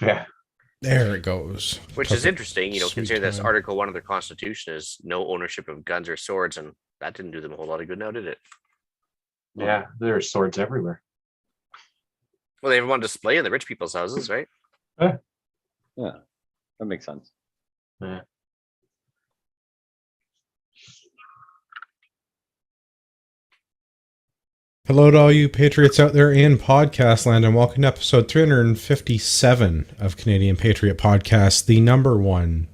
Yeah. There it goes. Which is interesting, considering that's Article 1 of their Constitution is no ownership of guns or swords, and that didn't do them a whole lot of good now, did it? Yeah, there are swords everywhere. Well, they have one display in the rich people's houses, right? Yeah, that makes sense. Yeah. Hello to all you patriots out there in podcast land, and welcome to episode 357 of Canadian Patriot Podcast, the number one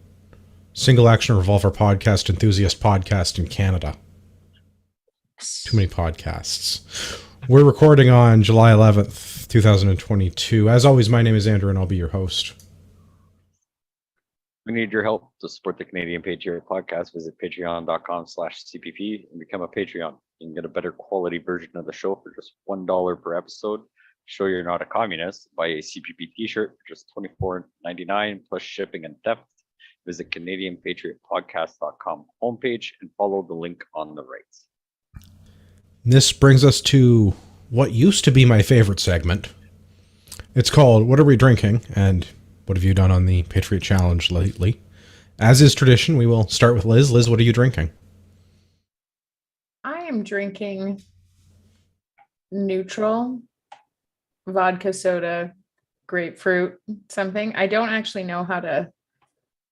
single action revolver podcast enthusiast podcast in Canada. Too many podcasts. We're recording on July 11th, 2022. As always, my name is Andrew, and I'll be your host. We need your help to support the Canadian Patriot Podcast. Visit patreon.com/CPP and become a Patreon. You can get a better quality version of the show for just $1 per episode. Show you're not a communist. Buy a CPP t-shirt for just $24.99 plus shipping and theft. Visit CanadianPatriotPodcast.com homepage and follow the link on the right. This brings us to what used to be my favorite segment. It's called What Are We Drinking? And what have you done on the Patriot Challenge lately? As is tradition, we will start with Liz. Liz, what are you drinking? I am drinking neutral vodka soda, grapefruit, something. I don't actually know how to,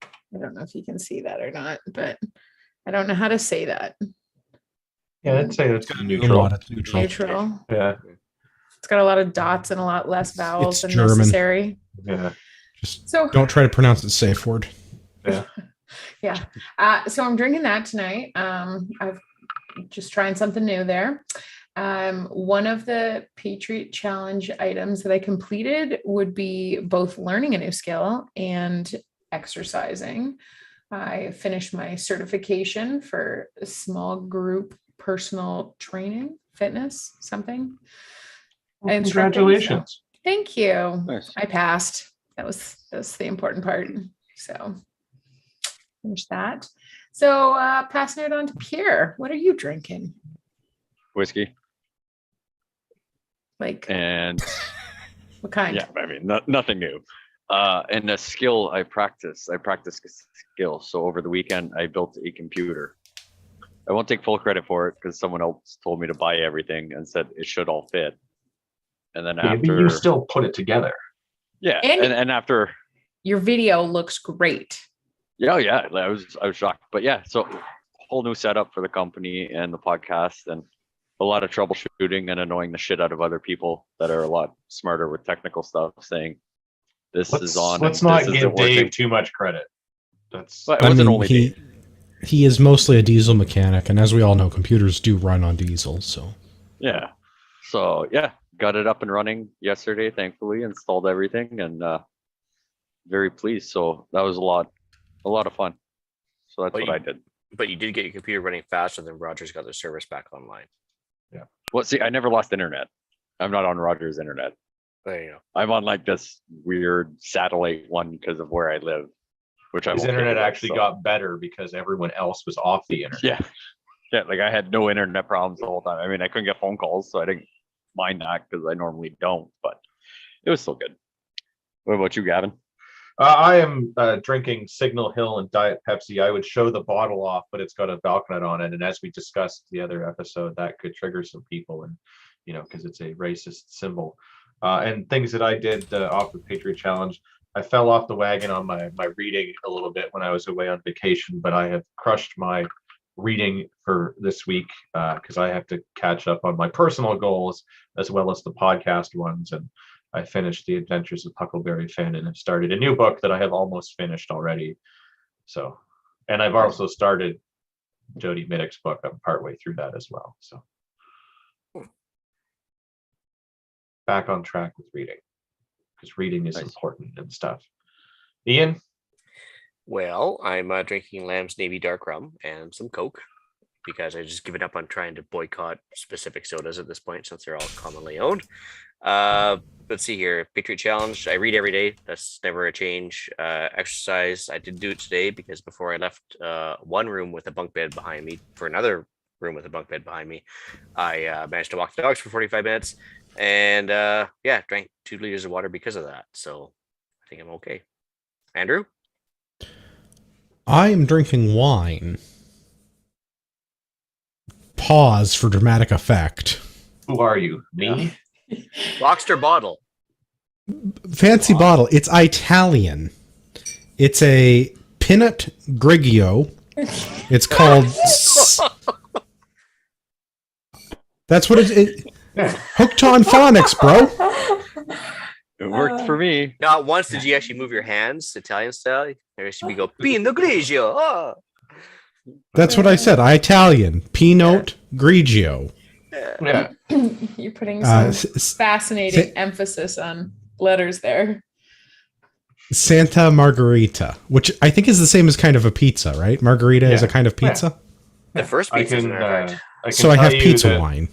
I don't know if you can see that or not, but I don't know how to say that. Yeah, I'd say it's neutral. Neutral. Yeah. It's got a lot of dots and a lot less vowels It's than German. necessary. Yeah. Just So don't try to pronounce it safe word. Yeah. yeah. So I'm drinking that tonight. I've just trying something new there. One of the Patriot Challenge items that I completed would be both learning a new skill and exercising. I finished my certification for a small group personal training, fitness, something. Well, And congratulations. so, thank you. Nice. I passed. That's the important part. So finish that. So passing it on to Pierre. What are you drinking? Whiskey. Like And what kind? yeah, I mean, nothing new. And a skill I practice skill. So over the weekend, I built a computer. I won't take full credit for it because someone else told me to buy everything and said it should all fit. And then Yeah, but after, you still put it together. yeah, And- and after, Your video looks great. yeah, I was shocked, but yeah, so whole new setup for the company and the podcast, and a lot of troubleshooting and annoying the shit out of other people that are a lot smarter with technical stuff, saying this is on. Let's and not this give isn't Dave working. too much credit. That's But it wasn't only Dave. he is mostly a diesel mechanic, and as we all know, computers do run on diesel. So Yeah. So yeah, got it up and running yesterday, thankfully, installed everything, and very pleased. So that was a lot of fun. So that's what I did. But you did get your computer running faster than Rogers got their service back online. Well, see, I never lost internet. I'm not on Rogers' internet. There you go. I'm on like this weird satellite one because of where I live, which I his won't get internet into, actually so. got better because everyone else was off the internet. Yeah, like I had no internet problems the whole time. I mean, I couldn't get phone calls, so I didn't mind that because I normally don't, but it was still good. What about you, Gavin? I am drinking Signal Hill and Diet Pepsi. I would show the bottle off, but it's got a balcony on it. And as we discussed the other episode, that could trigger some people, and because it's a racist symbol. And things that I did off the Patriot Challenge, I fell off the wagon on my reading a little bit when I was away on vacation, but I have crushed my reading for this week because I have to catch up on my personal goals as well as the podcast ones. And I finished The Adventures of Huckleberry Finn and have started a new book that I have almost finished already. So, and I've also started Jody Middick's book. I'm partway through that as well. So back on track with reading because reading is important and stuff. Ian? Well, I'm drinking Lamb's Navy Dark Rum and some Coke because I just given up on trying to boycott specific sodas at this point since they're all commonly owned. Let's see here. Patriot Challenge. I read every day. That's never a change. Exercise. I did do it today because before I left one room with a bunk bed behind me for another room with a bunk bed behind me, I managed to walk the dogs for 45 minutes and drank 2 liters of water because of that. So think I'm okay. Andrew? I am drinking wine. Pause for dramatic effect. Who are you? Me? Rockster bottle. Fancy bottle. It's Italian. It's a Pinot Grigio. It's called. That's what it. Hooked on phonics, bro. It worked for me. Not once did you actually move your hands Italian style. There should be go Pinot Grigio. Oh. That's what I said. Italian Pinot Grigio. Yeah. You're putting some fascinating emphasis on letters there. Santa Margherita, which I think is the same as kind of a pizza, right? Margherita is a kind of pizza. The first pizza, as a matter of fact. So I have pizza wine.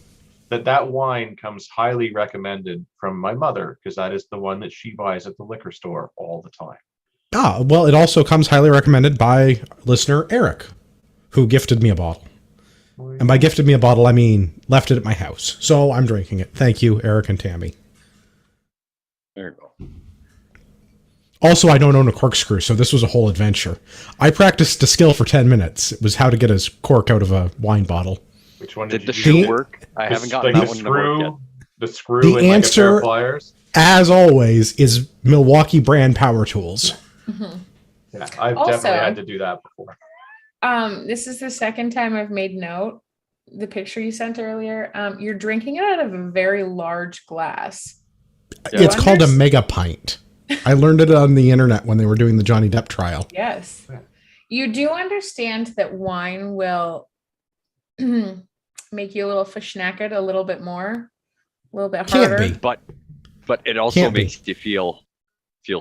That wine comes highly recommended from my mother because that is the one that she buys at the liquor store all the time. Ah, well, it also comes highly recommended by listener Eric, who gifted me a bottle. And by gifted me a bottle, I mean left it at my house. So I'm drinking it. Thank you, Eric and Tammy. There you go. Also, I don't own a corkscrew, so this was a whole adventure. I practiced a skill for 10 minutes. It was how to get a cork out of a wine bottle. Which one Did the you shoe use? work? I haven't gotten Like that one to work yet. The screw The and answer, like a pair of pliers? as always, is Milwaukee brand power tools. Mm-hmm. Yeah, I've Also- definitely had to do that before. This is the second time I've made note. The picture you sent earlier, you're drinking it out of a very large glass. Yeah. It's called a mega pint. I learned it on the internet when they were doing the Johnny Depp trial. Yes. Yeah. You do understand that wine will make you a little fishnacket a little bit more, a little bit harder. Can't be. But it also Can't be. makes you feel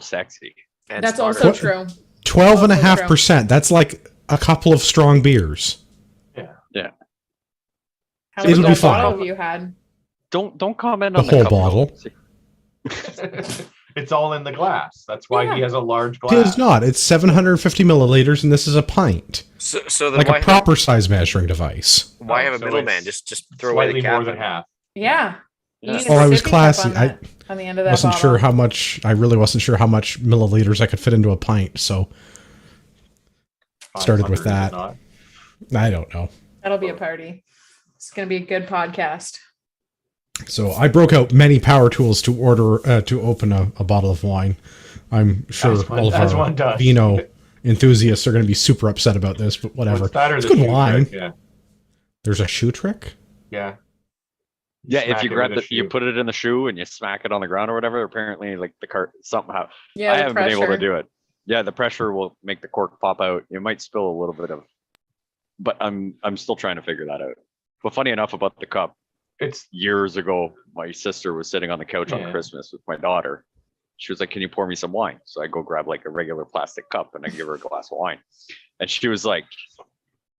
sexy. And That's smarter. also true. 12.5%. That's like a couple of strong beers. How It'll much be that fine. bottle have you had? Don't comment The on whole cup, bottle. though. It's all in the glass. That's why he Yeah. has a large It glass. is not. It's 750 milliliters, and this is a pint. So then Like why a proper size measuring device. why have a So middleman? it's Just throw away the Slightly cap. more than half. Yeah. You Yeah. need a Oh, I was sippy cup classy. on that- on the end of that Wasn't bottle. sure how much. I really wasn't sure how much milliliters I could fit into a pint. So Started with 500, is it that. not? I don't know. That'll be a party. It's going to be a good podcast. So I broke out many power tools to order to open a bottle of wine. I'm sure all of as our one does. vino enthusiasts are going to be super upset about this, but whatever. What's that or It's the good shoe wine. trick? Yeah. There's a shoe trick. Yeah. Yeah, Smack if you it grab with a you shoe. put it in the shoe and you smack it on the ground or whatever, apparently like the cart somehow Yeah, I the haven't been able to pressure. do it. Yeah, the pressure will make the cork pop out. You might spill a little bit of, but I'm still trying to figure that out. But funny enough about the cup, It's years ago, my sister was sitting on the couch on Yeah. Christmas with my daughter. She was like, "Can you pour me some wine?" So I go grab like a regular plastic cup and I give her a glass of wine. And she was like,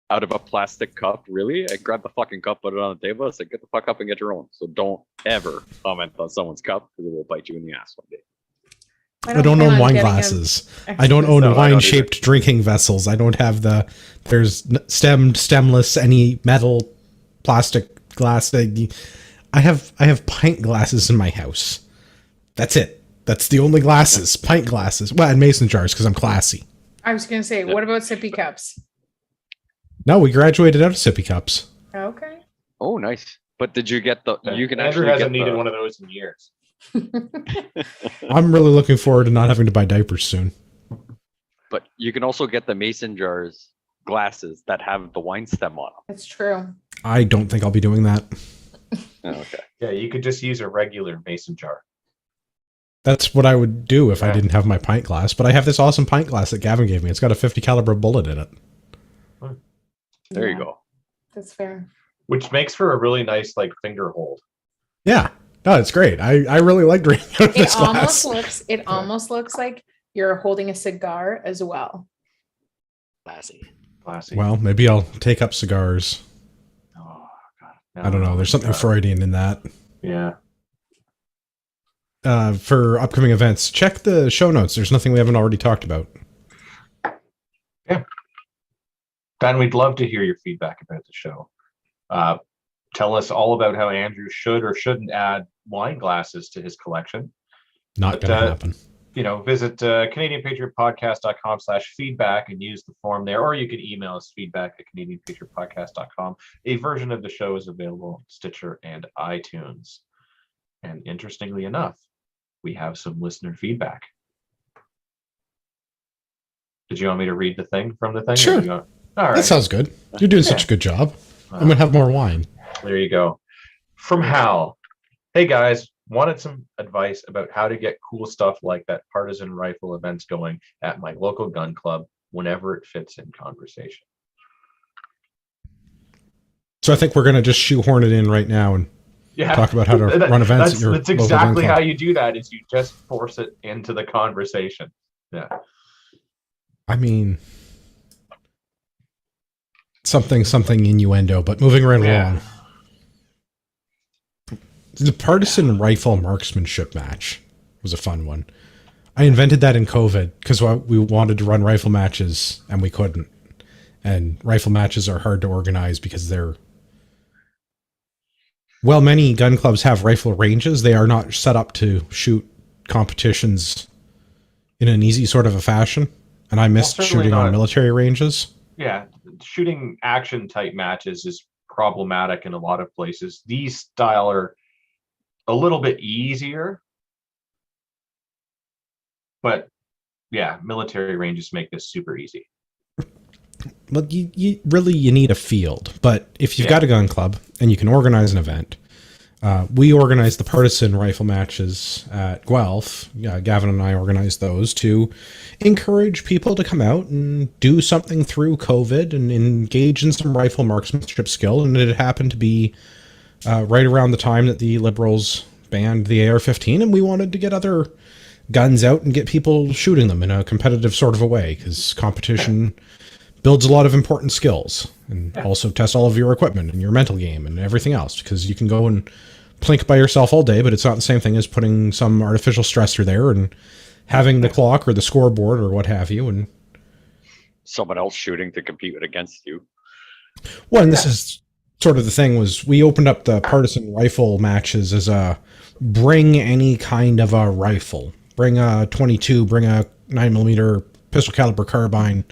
"Out of a plastic cup, really?" I grabbed the fucking cup, put it on the table. I said, "Get the fuck up and get your own." So don't ever comment on someone's cup because it will bite you in the ass one day. I don't plan own on wine getting a- glasses. I don't own No, I don't wine-shaped drinking vessels. I don't have there's stemmed, stemless, any metal, plastic glass. I have pint glasses in my house. That's it. That's the only glasses. Pint glasses. Well, and mason jars because I'm classy. I was going to say, what about sippy cups? No, we graduated out of sippy cups. Okay. Oh, nice. But did you get the? You can Andrew actually hasn't get needed the, one of those in years. I'm really looking forward to not having to buy diapers soon. But you can also get the mason jars glasses that have the wine stem on That's true. I don't think I'll be doing that. them. Oh, okay. Yeah, you could just use a regular mason jar. That's what I would do if I Yeah. didn't have my pint glass. But I have this awesome pint glass that Gavin gave me. It's got a 50 caliber bullet in it. There Yeah, you go. That's fair. Which makes for a really nice like finger hold. Yeah. No, it's great. I really like drinking out of this glass. It almost looks like you're holding a cigar as well. Classy. Classy. Well, maybe I'll take up cigars. Oh, God. I don't know. There's something Freudian in that. Yeah. For upcoming events, check the show notes. There's nothing we haven't already talked about. Ben, we'd love to hear your feedback about the show. Tell us all about how Andrew should or shouldn't add wine glasses to his collection. Not But, going to happen. visit CanadianPatriotPodcast.com/feedback and use the form there, or you can email us feedback@CanadianPatriotPodcast.com. A version of the show is available on Stitcher and iTunes. And interestingly enough, we have some listener feedback. Did you want me to read the thing from the thing? Sure. All right. That sounds good. You're doing such a good job. I'm going to have more wine. There you go. From Hal. Hey guys, wanted some advice about how to get cool stuff like that Partisan rifle events going at my local gun club whenever it fits in conversation. So I think we're going to just shoehorn it in right now and talk about how to run events at your That's local exactly gun how club. you do that, is you just force it into the conversation. Yeah. I mean, something innuendo, but moving right along. The Partisan rifle marksmanship match was a fun one. I invented that in COVID because we wanted to run rifle matches and we couldn't. And rifle matches are hard to organize because many gun clubs have rifle ranges. They are not set up to shoot competitions in an easy sort of a fashion. And I missed shooting on military ranges. Yeah, shooting action type matches is problematic in a lot of places. These style are a little bit easier, but yeah, military ranges make this super easy. Well, you need a field, but if you've got a gun club and you can organize an event, we organized the Partisan rifle matches at Guelph. Gavin and I organized those to encourage people to come out and do something through COVID and engage in some rifle marksmanship skill. And it happened to be right around the time that the Liberals banned the AR-15, and we wanted to get other guns out and get people shooting them in a competitive sort of a way, because competition builds a lot of important skills, and also tests all of your equipment and your mental game and everything else, because you can go and plink by yourself all day, but it's not the same thing as putting some artificial stressor there and having the clock or the scoreboard or what have you, and someone else shooting to compete against you. Well, and this is sort of the thing, was we opened up the Partisan rifle matches as a bring any kind of a rifle. Bring a 22, bring a 9mm pistol caliber carbine,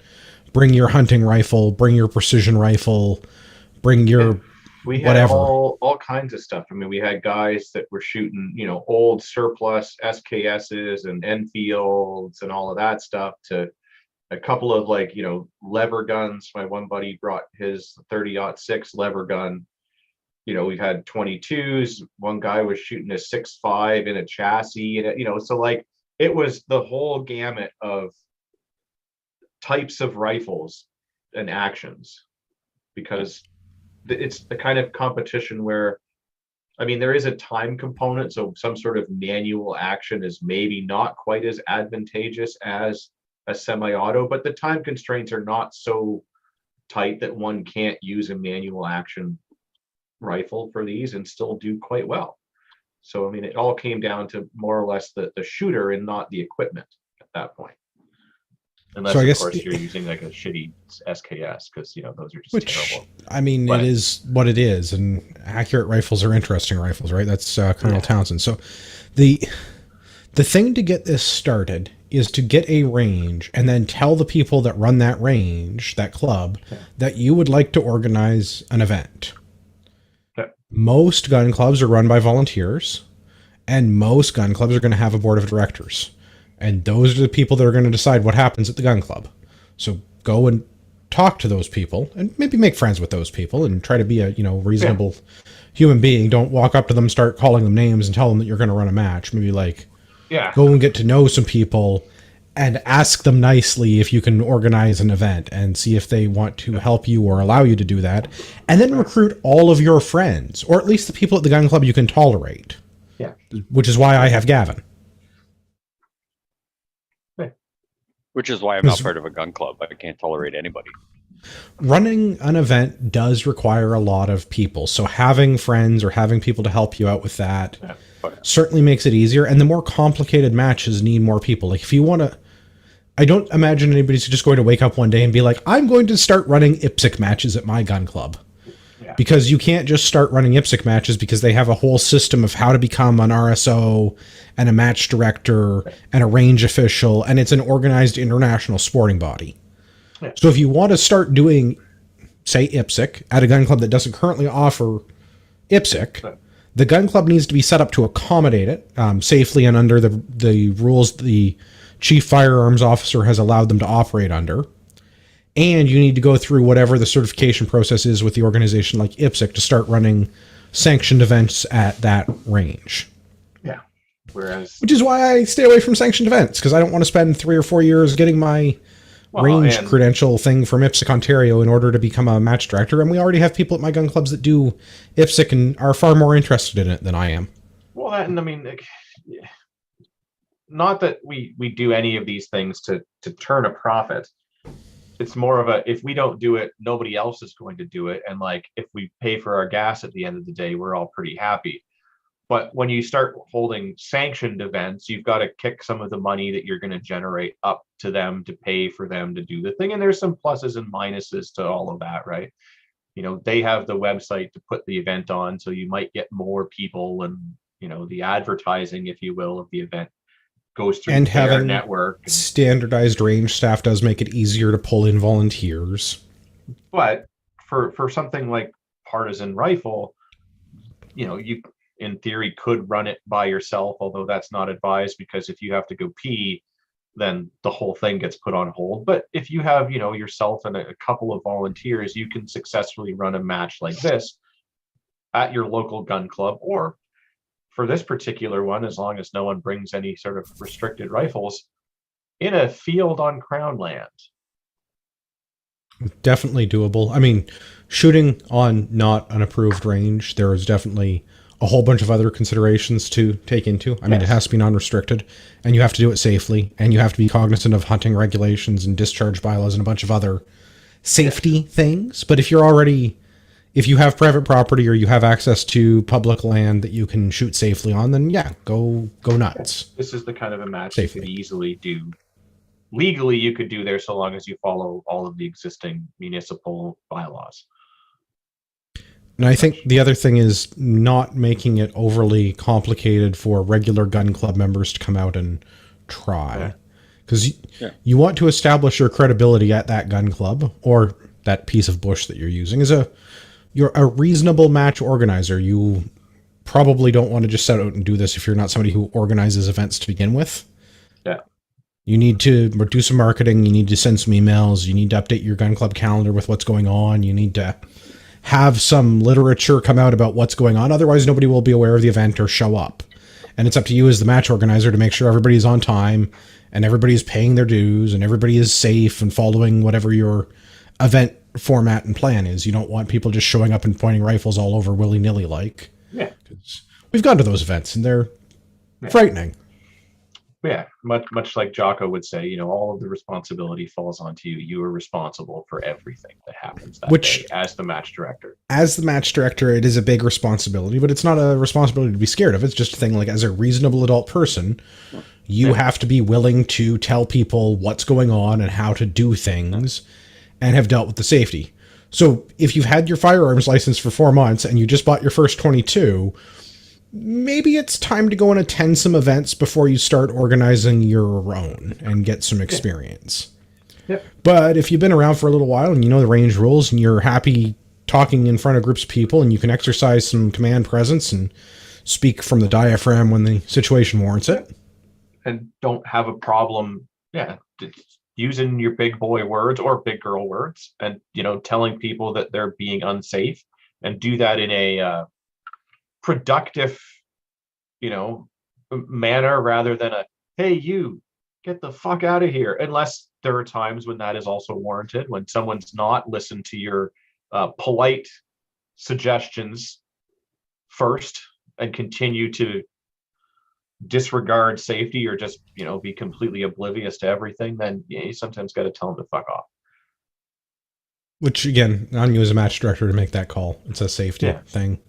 bring your hunting rifle, bring your precision rifle, bring your we had whatever. all kinds of stuff. I mean, we had guys that were shooting, old surplus SKSs and Enfields and all of that stuff, to a couple of lever guns. My one buddy brought his 30-06 lever gun. We've had 22s. One guy was shooting a 6.5 in a chassis, and so it was the whole gamut of types of rifles and actions, because it's the kind of competition where, there is a time component, so some sort of manual action is maybe not quite as advantageous as a semi-auto, but the time constraints are not so tight that one can't use a manual action rifle for these and still do quite well. So it all came down to more or less the shooter and not the equipment at that point, unless So I of guess course you're using a shitty SKS, because those are just terrible. It is what it is, and accurate rifles are interesting rifles, right? That's Colonel Townsend. So the thing to get this started is to get a range and then tell the people that run that range, that club, that you would like to organize an event. Most gun clubs are run by volunteers, and most gun clubs are going to have a board of directors. And those are the people that are going to decide what happens at the gun club. So go and talk to those people and maybe make friends with those people and try to be a, reasonable human being. Don't walk up to them, start calling them names and tell them that you're going to run a match. Maybe go and get to know some people and ask them nicely if you can organize an event, and see if they want to help you or allow you to do that. And then recruit all of your friends, or at least the people at the gun club you can tolerate. Yeah. Which is why I have Gavin. Which is why I'm not part of a gun club. I can't tolerate anybody. Running an event does require a lot of people. So having friends or having people to help you out with that certainly makes it easier. And the more complicated matches need more people. If you want to, I don't imagine anybody's just going to wake up one day and be like, I'm going to start running IPSC matches at my gun club. Because you can't just start running IPSC matches, because they have a whole system of how to become an RSO and a match director and a range official, and it's an organized international sporting body. Yeah. So if you want to start doing, say, IPSC at a gun club that doesn't currently offer IPSC, the gun club needs to be set up to accommodate it safely and under the rules the chief firearms officer has allowed them to operate under. And you need to go through whatever the certification process is with the organization like IPSC to start running sanctioned events at that range. Yeah. Whereas, which is why I stay away from sanctioned events, because I don't want to spend 3 or 4 years getting my range credential thing from IPSC Ontario in order to become a match director. And we already have people at my gun clubs that do IPSC and are far more interested in it than I am. Well, and I mean, not that we do any of these things to turn a profit. It's more of if we don't do it, nobody else is going to do it. And like, if we pay for our gas at the end of the day, we're all pretty happy. But when you start holding sanctioned events, you've got to kick some of the money that you're going to generate up to them to pay for them to do the thing. And there's some pluses and minuses to all of that, right? You know, they have the website to put the event on, so you might get more people, and, you know, the advertising, if you will, of the event goes through and their having network. Standardized range staff does make it easier to pull in volunteers. But for something like Partisan rifle, you know, you in theory could run it by yourself, although that's not advised, because if you have to go pee, then the whole thing gets put on hold. But if you have, you know, yourself and a couple of volunteers, you can successfully run a match like this at your local gun club, or for this particular one, as long as no one brings any sort of restricted rifles, in a field on Crown land. Definitely doable. I mean, shooting on not an approved range, there is definitely a whole bunch of other considerations to take into. I mean, it has to be non-restricted, and you have to do it safely, and you have to be cognizant of hunting regulations and discharge bylaws and a bunch of other safety things. But if you have private property or you have access to public land that you can shoot safely on, then yeah, go nuts. This is the kind of a match you could easily do. Legally, you could do there, so long as you follow all of the existing municipal bylaws. And I think the other thing is not making it overly complicated for regular gun club members to come out and try. Because you want to establish your credibility at that gun club, or that piece of bush that you're using, you're a reasonable match organizer. You probably don't want to just set out and do this if you're not somebody who organizes events to begin with. Yeah. You need to do some marketing. You need to send some emails. You need to update your gun club calendar with what's going on. You need to have some literature come out about what's going on. Otherwise, nobody will be aware of the event or show up. And it's up to you as the match organizer to make sure everybody's on time and everybody's paying their dues and everybody is safe and following whatever your event format and plan is. You don't want people just showing up and pointing rifles all over willy-nilly like. Yeah. We've gone to those events and they're frightening. Yeah, much like Jocko would say, you know, all of the responsibility falls onto you. You are responsible for everything that happens that day as the match director. As the match director, it is a big responsibility, but it's not a responsibility to be scared of. It's just a thing like, as a reasonable adult person, you have to be willing to tell people what's going on and how to do things and have dealt with the safety. So if you've had your firearms license for 4 months and you just bought your first 22, maybe it's time to go and attend some events before you start organizing your own and get some experience. Yep. But if you've been around for a little while and you know the range rules and you're happy talking in front of groups of people and you can exercise some command presence and speak from the diaphragm when the situation warrants it. And don't have a problem, using your big boy words or big girl words and, you know, telling people that they're being unsafe, and do that in a productive, you know, manner rather than a, hey, you get the fuck out of here. Unless there are times when that is also warranted, when someone's not listened to your polite suggestions first and continue to disregard safety or just, you know, be completely oblivious to everything, then you sometimes got to tell them to fuck off. Which, again, on you as a match director to make that call. It's a safety thing.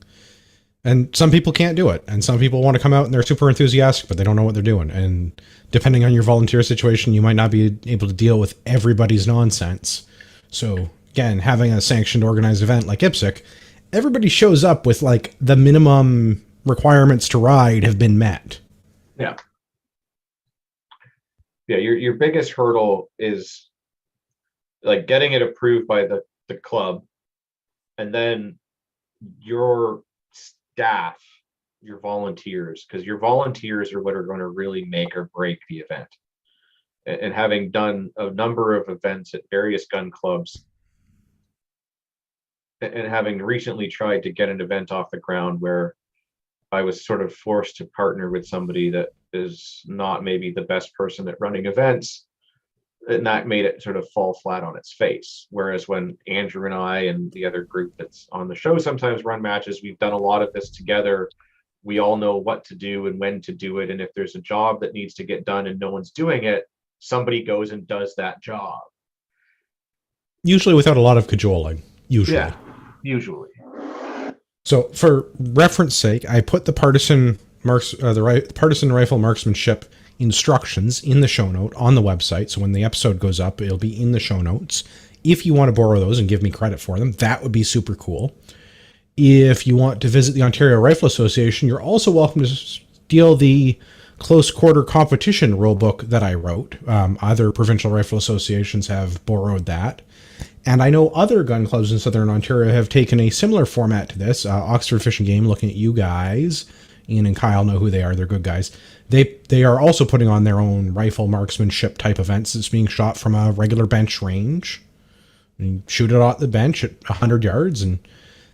And some people can't do it. And some people want to come out and they're super enthusiastic, but they don't know what they're doing. And depending on your volunteer situation, you might not be able to deal with everybody's nonsense. So, again, having a sanctioned, organized event like IPSC, everybody shows up with like the minimum requirements to ride have been met. Yeah. Yeah, your biggest hurdle is like getting it approved by the club, and then your staff, your volunteers, because your volunteers are what are going to really make or break the event. And having done a number of events at various gun clubs, and having recently tried to get an event off the ground where I was sort of forced to partner with somebody that is not maybe the best person at running events, and that made it sort of fall flat on its face. Whereas when Andrew and I and the other group that's on the show sometimes run matches, we've done a lot of this together. We all know what to do and when to do it. And if there's a job that needs to get done and no one's doing it, somebody goes and does that job. Usually without a lot of cajoling. Usually. Yeah, usually. So for reference sake, I put the Partisan Partisan Rifle Marksmanship instructions in the show note on the website. So when the episode goes up, it'll be in the show notes. If you want to borrow those and give me credit for them, that would be super cool. If you want to visit the Ontario Rifle Association, you're also welcome to steal the close quarter competition rulebook that I wrote. Other provincial rifle associations have borrowed that. And I know other gun clubs in Southern Ontario have taken a similar format to this. Oxford Fish and Game, looking at you guys, Ian and Kyle know who they are. They're good guys. They are also putting on their own rifle marksmanship type events. It's being shot from a regular bench range. You shoot it at the bench at 100 yards, and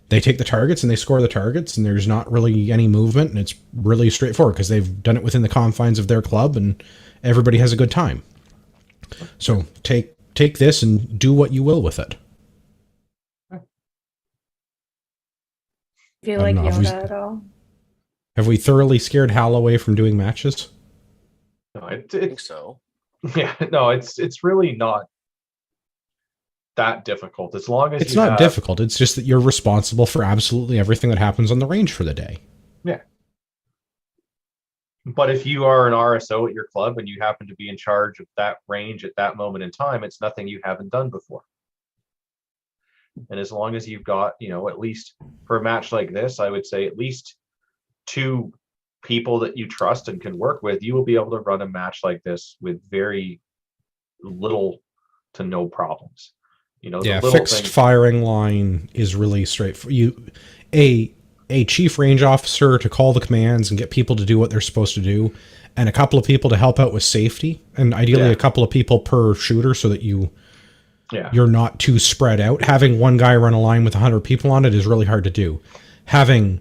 they take the targets and they score the targets, and there's not really any movement, and it's really straightforward because they've done it within the confines of their club, and everybody has a good time. So take this and do what you will with it. Do you like Yoda at all? Have we thoroughly scared Hal away from doing matches? No, I think so. Yeah, no, it's really not that difficult as long as it's not difficult. It's just that you're responsible for absolutely everything that happens on the range for the day. Yeah. But if you are an RSO at your club and you happen to be in charge of that range at that moment in time, it's nothing you haven't done before. And as long as you've got, at least for a match like this, I would say at least 2 people that you trust and can work with, you will be able to run a match like this with very little to no problems. Fixed firing line is really straightforward. A chief range officer to call the commands and get people to do what they're supposed to do, and a couple of people to help out with safety, and ideally a couple of people per shooter so that you're not too spread out. Having one guy run a line with 100 people on it is really hard to do. Having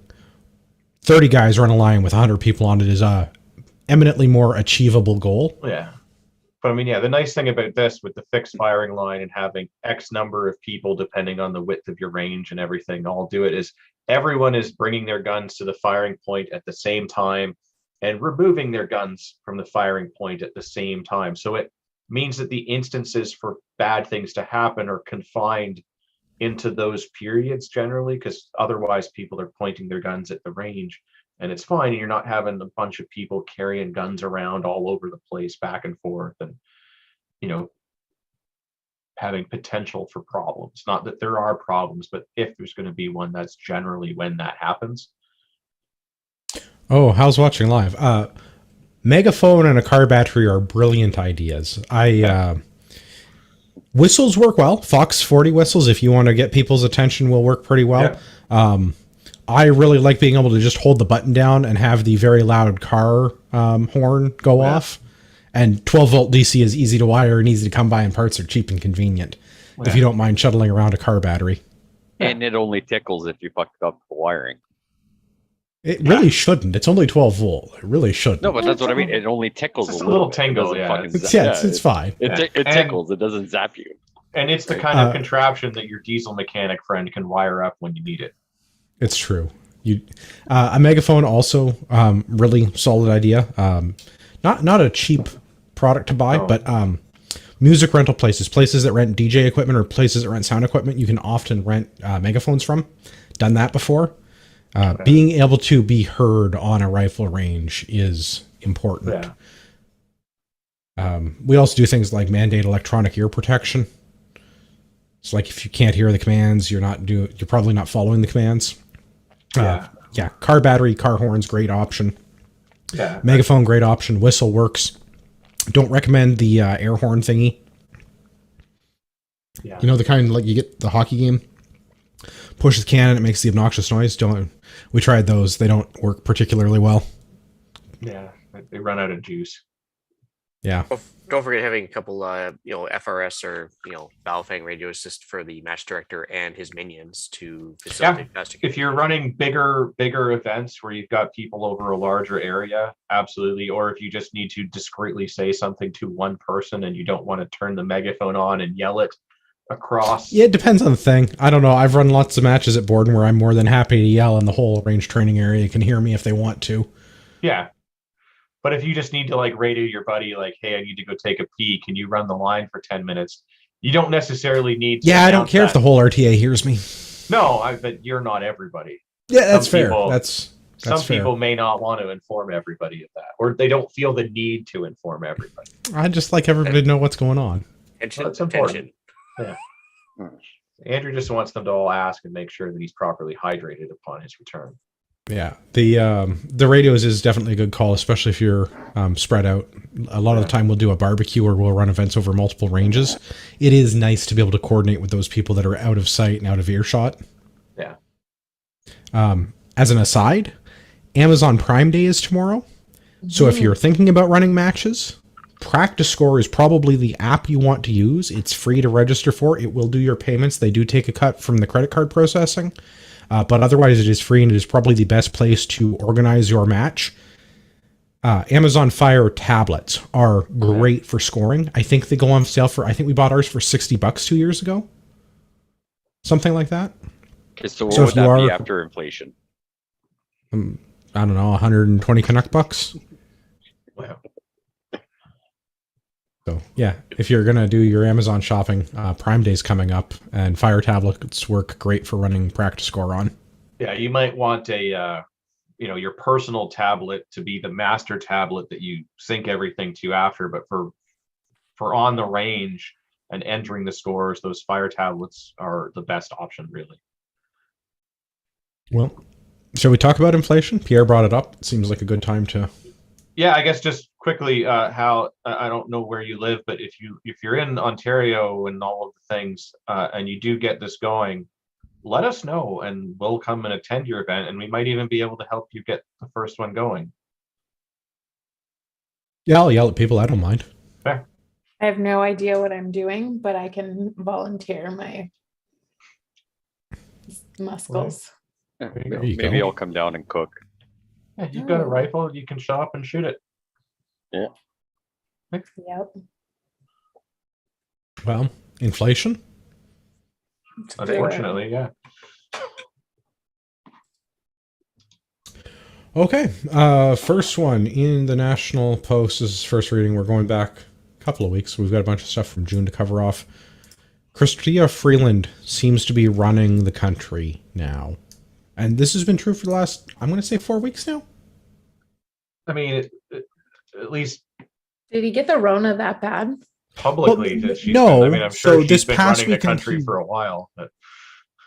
30 guys run a line with 100 people on it is a eminently more achievable goal. Yeah. But the nice thing about this with the fixed firing line and having X number of people, depending on the width of your range and everything, all do it is everyone is bringing their guns to the firing point at the same time and removing their guns from the firing point at the same time. So it means that the instances for bad things to happen are confined into those periods generally, because otherwise people are pointing their guns at the range and it's fine. And you're not having a bunch of people carrying guns around all over the place back and forth and, having potential for problems. Not that there are problems, but if there's going to be one, that's generally when that happens. Oh, how's watching live? Megaphone and a car battery are brilliant ideas. Whistles work well. Fox 40 whistles, if you want to get people's attention, will work pretty well. Yeah. I really like being able to just hold the button down and have the very loud car horn go off. And 12-volt DC is easy to wire and easy to come by, and parts are cheap and convenient if you don't mind shuttling around a car battery. And it only tickles if you fucked up the wiring. It really shouldn't. It's only 12 volt. It really shouldn't. No, but that's what I mean. It only tickles a little tingle. It's fine. It tickles. It doesn't zap you. And it's the kind of contraption that your diesel mechanic friend can wire up when you need it. It's true. A megaphone also really solid idea. Not a cheap product to buy, but music rental places that rent DJ equipment or places that rent sound equipment, you can often rent megaphones from. Done that before. Being able to be heard on a rifle range is important. We also do things like mandate electronic ear protection. It's like if you can't hear the commands, you're probably not following the commands. Yeah. Car battery, car horns, great option. Yeah. Megaphone, great option. Whistle works. Don't recommend the air horn thingy. Yeah. You know, the kind like you get the hockey game, push the can and it makes the obnoxious noise. We tried those. They don't work particularly well. Yeah. They run out of juice. Yeah. Don't forget having a couple, FRS or Battlefield radios just for the match director and his minions to facilitate faster. If you're running bigger events where you've got people over a larger area, absolutely. Or if you just need to discreetly say something to one person and you don't want to turn the megaphone on and yell it across. Yeah, it depends on the thing. I don't know. I've run lots of matches at Borden where I'm more than happy to yell and the whole range training area can hear me if they want to. Yeah. But if you just need to like radio your buddy, like, hey, I need to go take a pee. Can you run the line for 10 minutes? You don't necessarily need to. Yeah, I don't care if the whole RTA hears me. No, but you're not everybody. Yeah, that's fair. That's some fair. people may not want to inform everybody of that, or they don't feel the need to inform everybody. I just like everybody to know what's going on. Attention, That's important. Yeah. Andrew just wants them to all ask and make sure that he's properly hydrated upon his return. Yeah, the radios is definitely a good call, especially if you're spread out. A lot of the time we'll do a barbecue or we'll run events over multiple ranges. It is nice to be able to coordinate with those people that are out of sight and out of earshot. Yeah. As an aside, Amazon Prime Day is tomorrow. So if you're thinking about running matches, Practice Score is probably the app you want to use. It's free to register for. It will do your payments. They do take a cut from the credit card processing. But otherwise, it is free, and it is probably the best place to organize your match. Amazon Fire tablets are great for scoring. I think they go on sale I think we bought ours for $60 2 years ago. Something like that. Okay, so what would that be after inflation? I don't know, 120 Canuck bucks. Wow. So, yeah, if you're going to do your Amazon shopping, Prime Day's coming up, and Fire tablets work great for running Practice Score on. Yeah, you might want your personal tablet to be the master tablet that you sync everything to after, but for on the range and entering the scores, those Fire tablets are the best option, really. Well, shall we talk about inflation? Pierre brought it up. It seems like a good time to... Yeah, I guess just quickly, how I don't know where you live, but if you're in Ontario and all of the things, and you do get this going, let us know, and we'll come and attend your event, and we might even be able to help you get the first one going. Yeah, I'll yell at people. I don't mind. Fair. I have no idea what I'm doing, but I can volunteer my muscles. Maybe I'll come down and cook. Yeah, you've got a rifle, you can shop and shoot it. Yeah. Yep. Well, inflation? Unfortunately, yeah. Okay. First one in the National Post. This is first reading. We're going back a couple of weeks. We've got a bunch of stuff from June to cover off. Chrystia Freeland seems to be running the country now. And this has been true for the last, I'm going to say 4 weeks now. I mean, at least Did he get the Rona that bad? publicly, Well, she's no. been, I mean, I'm So sure this she's been past running the weekend country he- for a while. But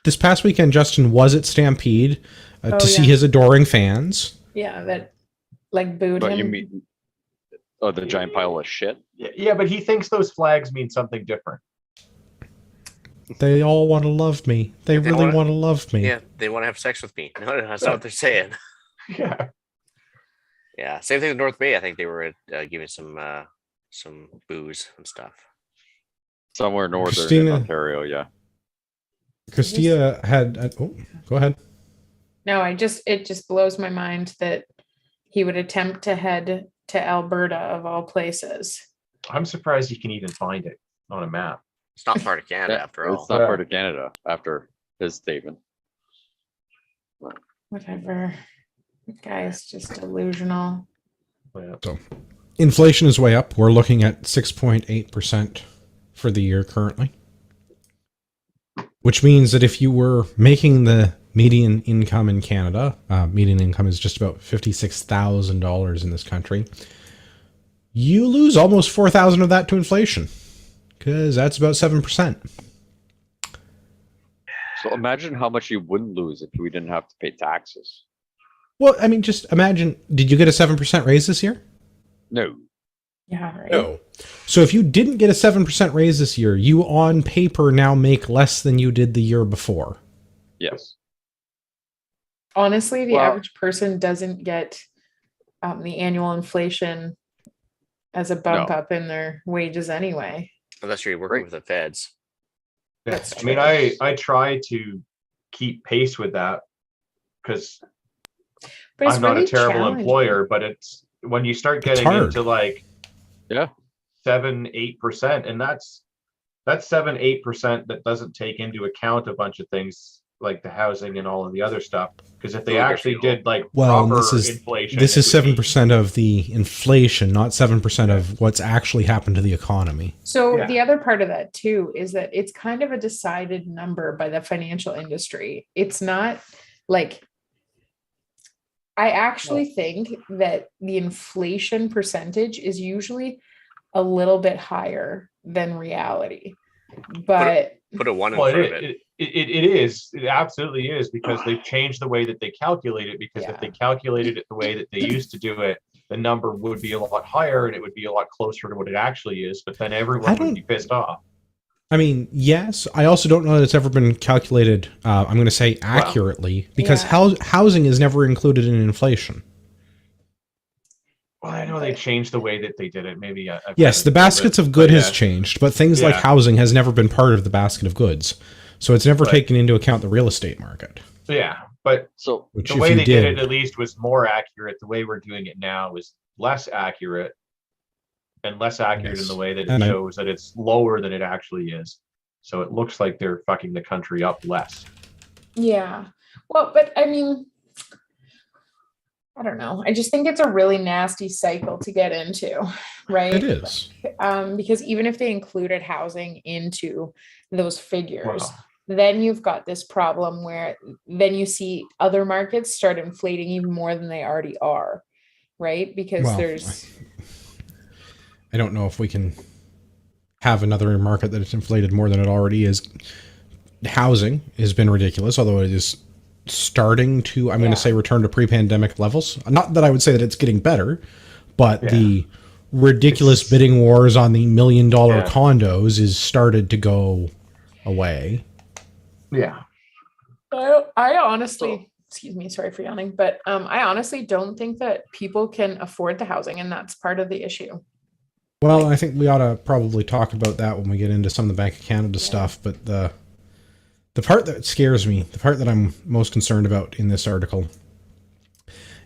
This past weekend, Justin was at Stampede Oh, to see yeah. his adoring fans. Yeah, that like booed But him. you mean the giant pile of shit? yeah, but he thinks those flags mean something different. They all want to love me. They They really wanna- want to love me. Yeah, they want to have sex with me. No, that's not what they're saying. Yeah. Yeah, same thing with North Bay. I think they were giving some booze and stuff. Somewhere northern in Christina- Ontario, yeah. Chrystia had... oh, go ahead. No, it just blows my mind that he would attempt to head to Alberta of all places. I'm surprised you can even find it on a map. It's not part of Canada Yeah, after all. it's not part of Canada after his statement. Whatever. The guy's just delusional. Yeah. So, inflation is way up. We're looking at 6.8% for the year currently. Which means that if you were making the median income in Canada, median income is just about $56,000 in this country, you lose almost $4,000 of that to inflation, because that's about 7%. So imagine how much you wouldn't lose if we didn't have to pay taxes. Well, I mean, just imagine, did you get a 7% raise this year? No. Yeah, right. No. So if you didn't get a 7% raise this year, you on paper now make less than you did the year before. Yes. Honestly, the Well- average person doesn't get the annual inflation as a bump No. up in their wages anyway. Unless you're working Right. with the feds. That's I mean, true. I try to keep pace with that because But it's I'm not really a terrible challenging. employer, but it's when you start getting hard. into like Yeah. 7-8%, and that's 7-8% that doesn't take into account a bunch of things like the housing and all of the other stuff. Because if they Look at actually fuel. did like Well, and proper this is inflation, this it is would be- 7% of the inflation, not 7% of what's actually happened to the economy. So Yeah. the other part of that too is that it's kind of a decided number by the financial industry. It's not like I actually think that the inflation percentage is usually a little bit higher than reality. But Put a 1 in Well, front of it. it is. It absolutely is because they've changed the way that they calculate it. Because if they calculated it the way that they used to do it, the number would be a lot higher and it would be a lot closer to what it actually is. But then I everyone would don't- be pissed off. I mean, yes. I also don't know that it's ever been calculated, I'm going to say accurately, because Yeah. housing is never included in inflation. Well, I know they changed the way that they did it. Maybe Yes, the baskets of good has changed, but things like Yeah. housing has never been part of the basket of goods. So it's never Right. taken into account the real estate market. Yeah, but So Which, the if way you they did did, it at least was more accurate. The way we're doing it now is less accurate and less accurate in Yes. the way that it And I- shows that it's lower than it actually is. So it looks like they're fucking the country up less. yeah. Well, but I mean, I don't know. I just think it's a really nasty cycle to get into, right? it is. Because even if they included housing into those figures, Wow. then you've got this problem where then you see other markets start inflating even more than they already are, right? Because Well, there's I don't know if we can have another market that it's inflated more than it already is. Housing has been ridiculous, although it is starting to, I'm going Yeah. to say, return to pre-pandemic levels. Not that I would say that it's getting better, but Yeah. the ridiculous bidding wars on the $1 million Yeah. condos is started to go away. Yeah. I honestly, excuse me, sorry for yawning, but I honestly don't think that people can afford the housing, and that's part of the issue. Well, I think we ought to probably talk about that when we get into some of the Bank of Canada stuff, but the part that scares me, the part that I'm most concerned about in this article,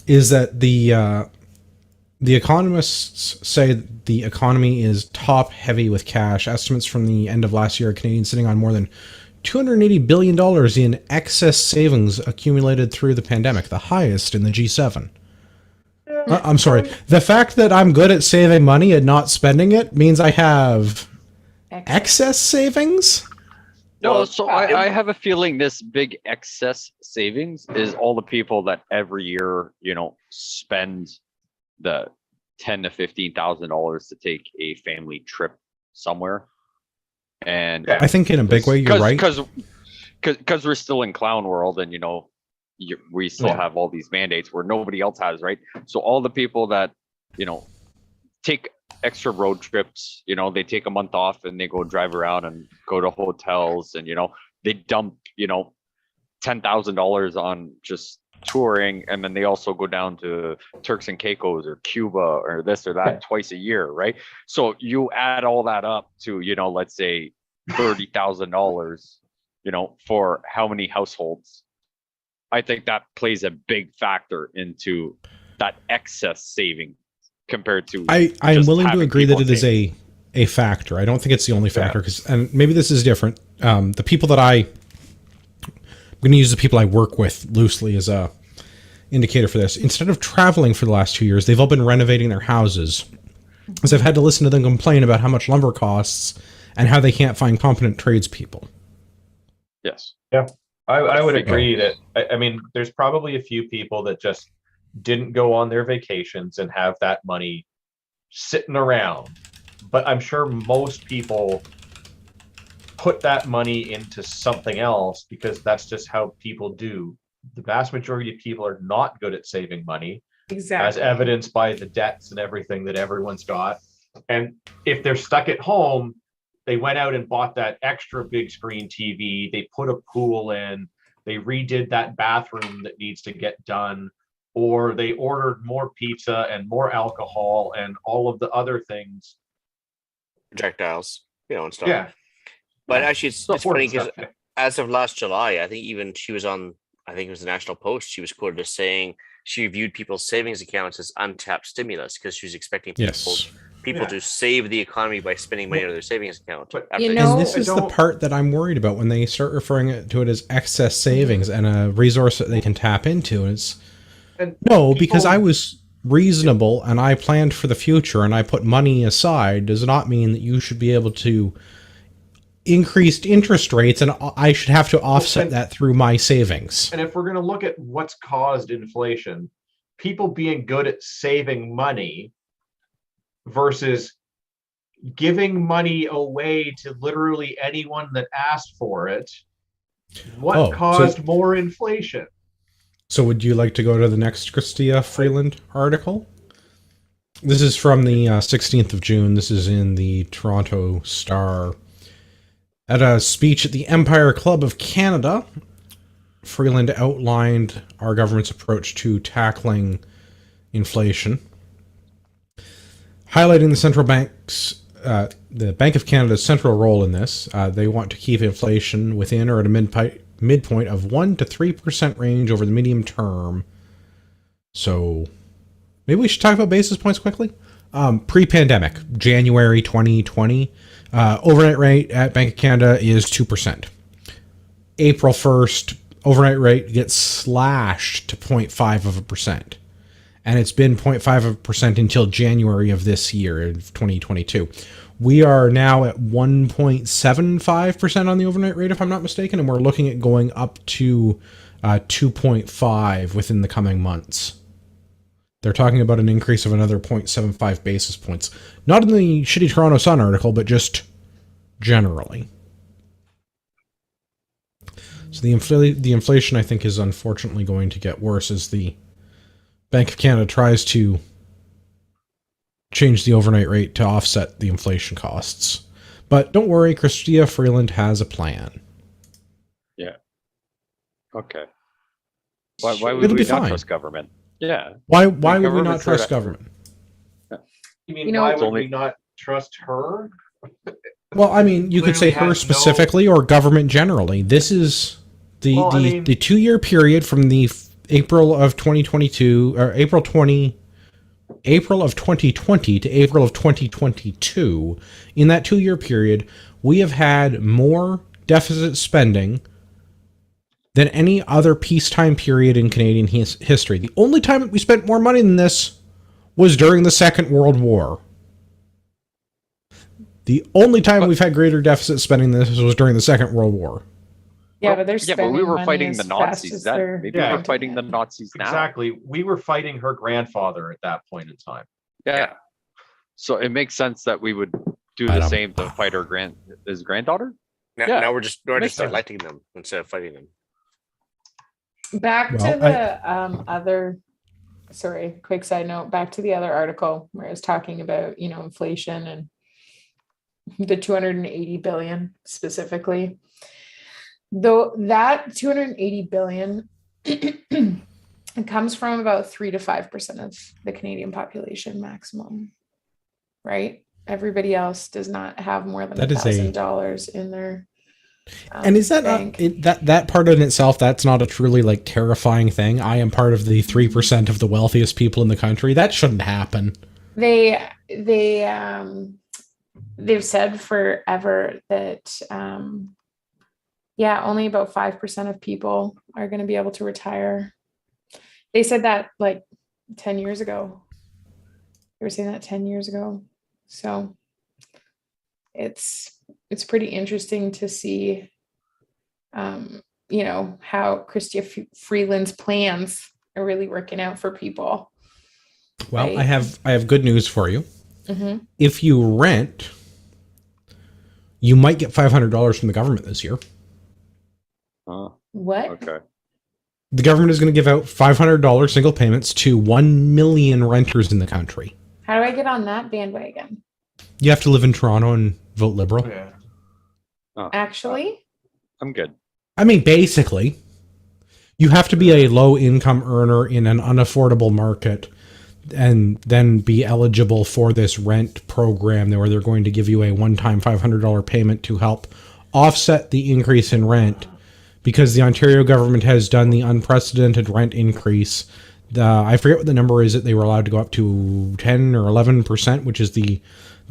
is that the economists say the economy is top heavy with cash. Estimates from the end of last year, Canadians sitting on more than $280 billion in excess savings accumulated through the pandemic, the highest in the G7. I'm sorry. The fact that I'm good at saving money and not spending it means I have excess savings? no, Well, so yeah, I have a feeling this big excess savings is all the people that every year, spend the $10,000 to $15,000 to take a family trip somewhere. And Yeah. I think in a big way, you're right. because we're still in clown world, and we still Yeah. have all these mandates where nobody else has, right? So all the people that take extra road trips, they take a month off and they go drive around and go to hotels, and they dump $10,000 on just touring, and then they also go down to Turks and Caicos or Cuba or this or that Yeah. twice a year, right? So you add all that up to let's say $30,000, for how many households. I think that plays a big factor into that excess saving compared to. I am just willing to having agree that people it is take- a factor. I don't think it's the only factor, and maybe this is different. The people that I'm going to use the people I work with loosely as a indicator for this. Instead of traveling for the last 2 years, they've all been renovating their houses, because I've had to listen to them complain about how much lumber costs and how they can't find competent tradespeople. Yes. I would think- agree that, I mean, there's probably a few people that just didn't go on their vacations and have that money sitting around. But I'm sure most people put that money into something else because that's just how people do. The vast majority of people are not good at saving money, as Exactly. evidenced by the debts and everything that everyone's got. And if they're stuck at home, they went out and bought that extra big screen TV. They put a pool in. They redid that bathroom that needs to get done, or they ordered more pizza and more alcohol and all of the other things. Projectiles, and stuff. Yeah. But actually, it's funny because Stuff. as of last July, I think even she was on, I think it was the National Post, she was quoted as saying she viewed people's savings accounts as untapped stimulus because she was expecting people to save the economy by spending money out of their savings account. But You they- know- And this is the part that I'm worried about when they start referring to it as excess savings and a resource that they can tap into. Because I was reasonable and I planned for the future and I put money aside does not mean that you should be able to increase interest rates and I should have to offset that through my savings. And if we're going to look at what's caused inflation, people being good at saving money versus giving money away to literally anyone that asked for it, what caused more inflation? So would you like to go to the next Chrystia Freeland article? This is from the 16th of June. This is in the Toronto Star. At a speech at the Empire Club of Canada, Freeland outlined our government's approach to tackling inflation, highlighting the central bank's, the Bank of Canada's central role in this. They want to keep inflation within or at a midpoint of 1 to 3% range over the medium term. So maybe we should talk about basis points quickly. Pre-pandemic, January 2020, overnight rate at Bank of Canada is 2%. April 1st, overnight rate gets slashed to 0.5%. And it's been 0.5% until January of this year, of 2022. We are now at 1.75% on the overnight rate, if I'm not mistaken, and we're looking at going up to 2.5 within the coming months. They're talking about an increase of another 0.75 basis points. Not in the shitty Toronto Sun article, but just generally. So the inflation, I think, is unfortunately going to get worse as the Bank of Canada tries to change the overnight rate to offset the inflation costs. But don't worry, Chrystia Freeland has a plan. Yeah. Okay. Why would It'll we be not fine. trust government? Yeah. Why would we not government's there trust to- government? You mean, You know, why it's would only- we not trust her? Well, I mean, you could say Clearly her has no- specifically or government generally. This is the Well, I mean- the 2-year period from the April of 2022 or April of 2020 to April of 2022. In that 2-year period, we have had more deficit spending than any other peacetime period in Canadian history. The only time we spent more money than this was during the Second World War. The only time we've had greater deficit spending than this was during the Second World War. Yeah, but they're Yeah, spending but we were money fighting as the fast Nazis as then. they're Maybe Yeah. we're fighting the Nazis now. Exactly. We were fighting her grandfather at that point in time. Yeah. So it makes sense that we would do the same to fight his granddaughter. Now we're just Makes sense. electing them instead of fighting them. Back Well, to the other, sorry, quick side note, back to the other article where I was talking about, inflation and the 280 billion specifically. Though that 280 billion it comes from about 3 to 5% of the Canadian population maximum, right? Everybody else does not have more than That is $1,000 in their And is that bank. not that part in itself? That's not a truly terrifying thing. I am part of the 3% of the wealthiest people in the country. That shouldn't happen. They've said forever that only about 5% of people are going to be able to retire. They said that 10 years ago. They were saying that 10 years ago. So it's pretty interesting to see how Chrystia Freeland's plans are really working out for people. Well, Right. I have good news for you. Mm-hmm. If you rent, You might get $500 from the government this year. What? Okay. The government is going to give out $500 single payments to 1 million renters in the country. How do I get on that bandwagon? You have to live in Toronto and vote Liberal. Yeah. Actually, I'm good. I mean, basically, you have to be a low-income earner in an unaffordable market and then be eligible for this rent program where they're going to give you a one-time $500 payment to help offset the increase in rent, because the Ontario government has done the unprecedented rent increase. I forget what the number is that they were allowed to go up to 10 or 11%, which is the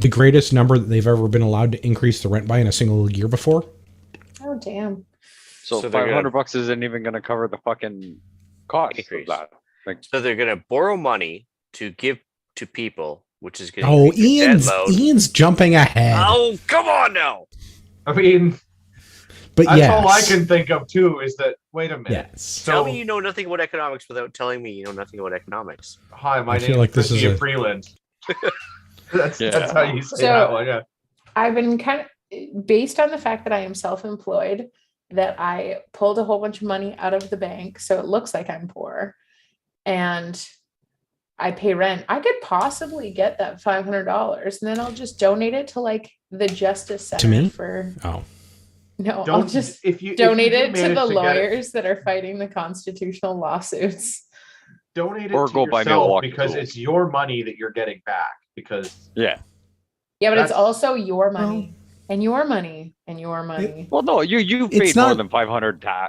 greatest number that they've ever been allowed to increase the rent by in a single year before. oh damn. So, So they're $500 isn't even going to cover the fucking cost Increase. of that. Like, So they're going to borrow money to give to people, which is going to Oh, Ian's jumping ahead. Oh, come on now. I mean, But that's yes. all I can think of too. Is that wait a minute? Yes. Tell So me you know nothing about economics without telling me you know nothing about economics. hi, my I name feel like is this is Christy a- Freeland. That's Yeah. how you say So- that one. Yeah. I've been kind of, based on the fact that I am self-employed, that I pulled a whole bunch of money out of the bank, so it looks like I'm poor, and I pay rent. I could possibly get that $500, and then I'll just donate it to like the Justice Center me? for. Oh. No, I'll Don't just if you donate if you it to manage the get it, lawyers that are fighting the constitutional lawsuits. donate it Or to go buy yourself Milwaukee because tools. it's your money that you're getting back. Because yeah. Yeah, but it's That's- also your money and your money and your money. Well, no, you It's paid more not- than 500 yeah,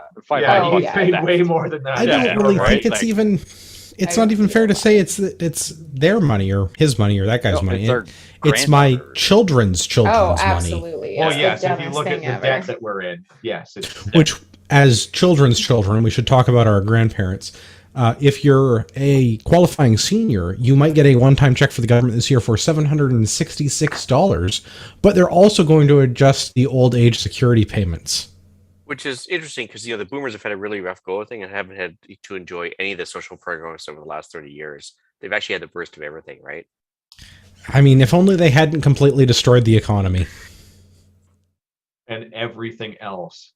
Oh, you yeah, paid that's- way more than that. I Yeah, don't really right? think it's Like- even. It's I not even agree fair to with say it's their money or his money or that guy's money. It's, our It's my granddaughters. children's Oh, money. absolutely. Well, It's the yes, if you dumbest look at thing the ever. debt that we're in, yes, it's Which, as children's children, we should talk about our grandparents. If you're a qualifying senior, you might get a one-time check for the government this year for $766, but they're also going to adjust the old age security payments. Which is interesting because the boomers have had a really rough go of thing and haven't had to enjoy any of the social programs over the last 30 years. They've actually had the worst of everything, right? I mean, if only they hadn't completely destroyed the economy. and everything else.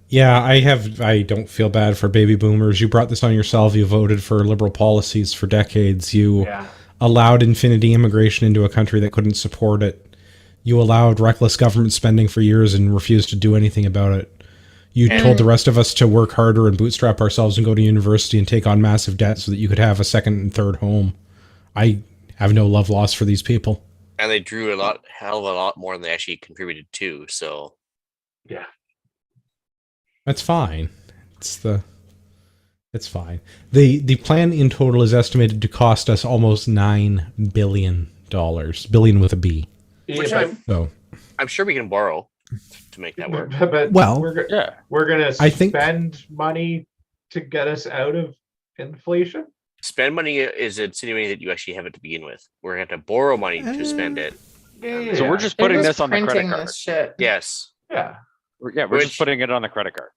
Yeah, I don't feel bad for baby boomers. You brought this on yourself. You voted for liberal policies for decades. You Yeah. allowed infinity immigration into a country that couldn't support it. You allowed reckless government spending for years and refused to do anything about it. You And- told the rest of us to work harder and bootstrap ourselves and go to university and take on massive debt so that you could have a second and third home. I have no love lost for these people. And they drew hell of a lot more than they actually contributed to. So Yeah. That's fine. It's fine. The plan in total is estimated to cost us almost $9 billion. Billion with a B. Which Yeah, So I'm sure we can borrow to make that work. but Well, we're gonna I think- spend money to get us out of inflation. Spend money is insinuating that you actually have it to begin with. We're going to have to borrow money to spend it. Yeah. So we're just They're putting just this on the credit printing card. this shit. Yes. Yeah. We're Which- just putting it on the credit card.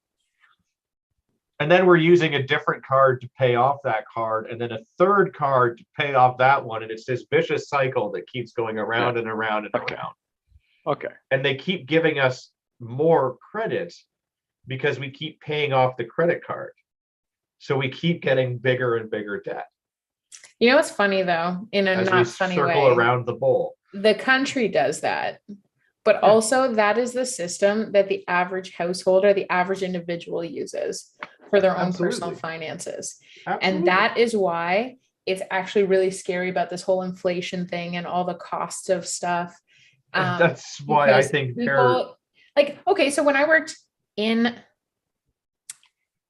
And then we're using a different card to pay off that card, and then a third card to pay off that one. And it's this vicious cycle that keeps going around and around and Okay. around. Okay. And they keep giving us more credit because we keep paying off the credit card. So we keep getting bigger and bigger debt You know what's funny though, in a as we not funny circle way. around the bowl. The country does that, but also that is the system that the average household or the average individual uses for their own personal Absolutely. finances. Absolutely. And that is why it's actually really scary about this whole inflation thing and all the costs of stuff. That's why I because think people, like, okay, so when I worked in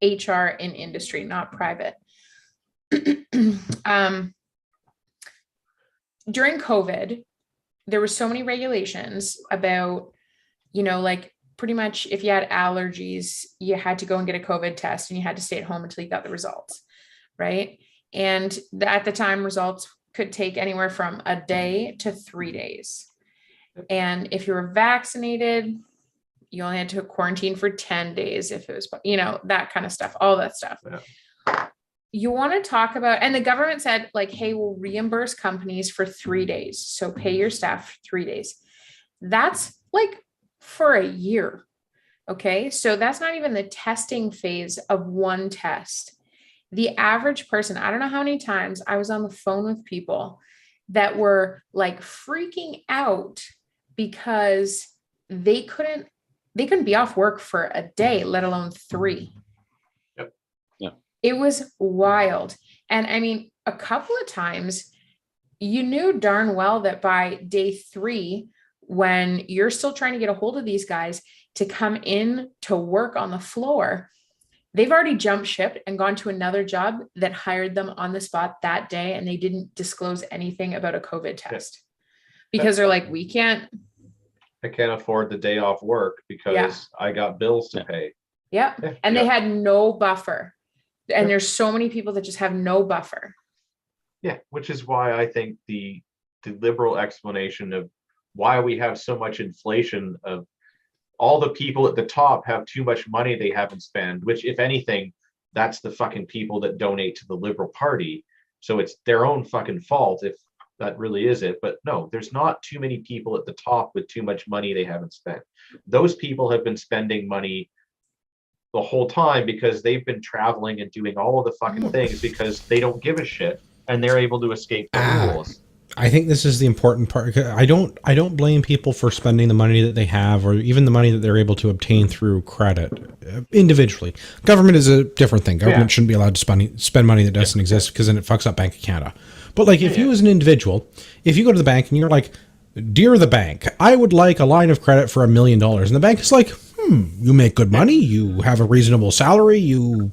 HR in industry, not private, during COVID, there were so many regulations about, like pretty much if you had allergies, you had to go and get a COVID test and you had to stay at home until you got the results, right? And at the time, results could take anywhere from a day to 3 days. And if you were vaccinated, you only had to quarantine for 10 days if it was, that kind of stuff, all that stuff. Yeah. You want to talk about, and the government said like, hey, we'll reimburse companies for 3 days. So pay your staff 3 days. That's like for a year. Okay. So that's not even the testing phase of one test. The average person, I don't know how many times I was on the phone with people that were like freaking out because they couldn't be off work for a day, let alone 3. Yep. Yeah. It was wild. And I mean, a couple of times you knew darn well that by day 3, when you're still trying to get a hold of these guys to come in to work on the floor, they've already jumped ship and gone to another job that hired them on the spot that day. And they didn't disclose anything about a COVID test because they're like, I can't afford the day off work because I got bills to pay. Yeah. And they had no buffer. And there's so many people that just have no buffer. Yeah, which is why I think the liberal explanation of why we have so much inflation of all the people at the top have too much money they haven't spent, which if anything, that's the fucking people that donate to the Liberal Party. So it's their own fucking fault if that really is it. But no, there's not too many people at the top with too much money they haven't spent. Those people have been spending money the whole time because they've been traveling and doing all of the fucking things because they don't give a shit and they're able to escape the rules. I think this is the important part. I don't blame people for spending the money that they have or even the money that they're able to obtain through credit individually. Government is a different thing. Government shouldn't be allowed to spend money that doesn't exist because then it fucks up Bank of Canada. But like if you as an individual, if you go to the bank and you're like, "Dear the bank, I would like a line of credit for $1 million." And the bank is like, you make good money, you have a reasonable salary, you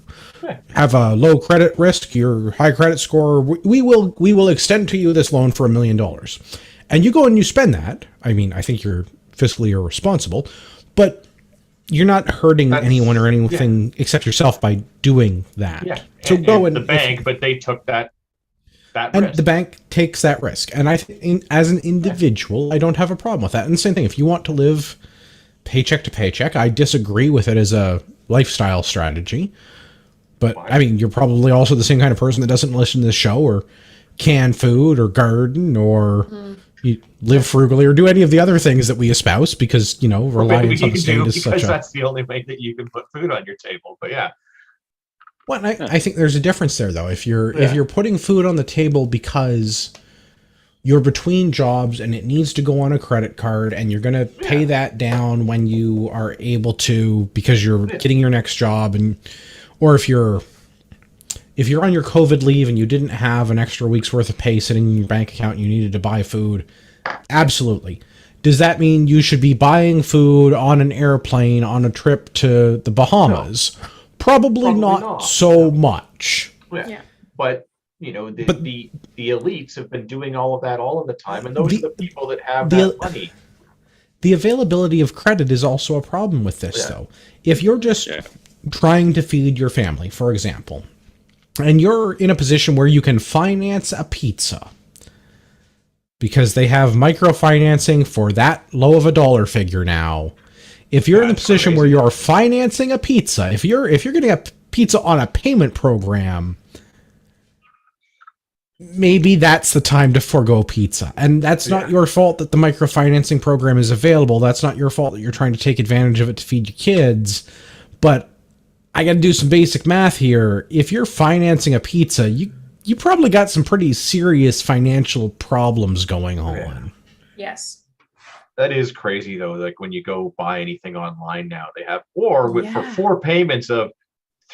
have a low credit risk, your high credit score, we will extend to you this loan for $1 million. And you go and you spend that. I mean, I think you're fiscally irresponsible, but you're not hurting anyone or anything except yourself by doing that. Yeah. So go and the bank, but they took that and risk. The bank takes that risk. And I think as an individual, I don't have a problem with that. And the same thing, if you want to live paycheck to paycheck, I disagree with it as a lifestyle strategy. But I mean, you're probably also the same kind of person that doesn't listen to the show or can food or garden or you live frugally or do any of the other things that we espouse because, you know, reliance on the state is such a... that's the only way that you can put food on your table. But yeah. Well, I think there's a difference there, though. If you're putting food on the table because you're between jobs and it needs to go on a credit card and you're going to pay that down when you are able to because you're getting your next job, and or if you're on your COVID leave and you didn't have an extra week's worth of pay sitting in your bank account and you needed to buy food, absolutely. Does that mean you should be buying food on an airplane on a trip to the Bahamas? No. Probably not so much. Yeah. But you know, the elites have been doing all of that all of the time, and those are the people that have that money. The availability of credit is also a problem with this, though. If you're just trying to feed your family, for example, and you're in a position where you can finance a pizza because they have microfinancing for that low of a dollar figure now. If you're in a position where you're financing a pizza, if you're getting a pizza on a payment program, maybe that's the time to forego pizza. And that's not your fault that the microfinancing program is available. That's not your fault that you're trying to take advantage of it to feed your kids. But I got to do some basic math here. If you're financing a pizza, you probably got some pretty serious financial problems going on. Yes. That is crazy though. Like when you go buy anything online now, they have for 4 payments of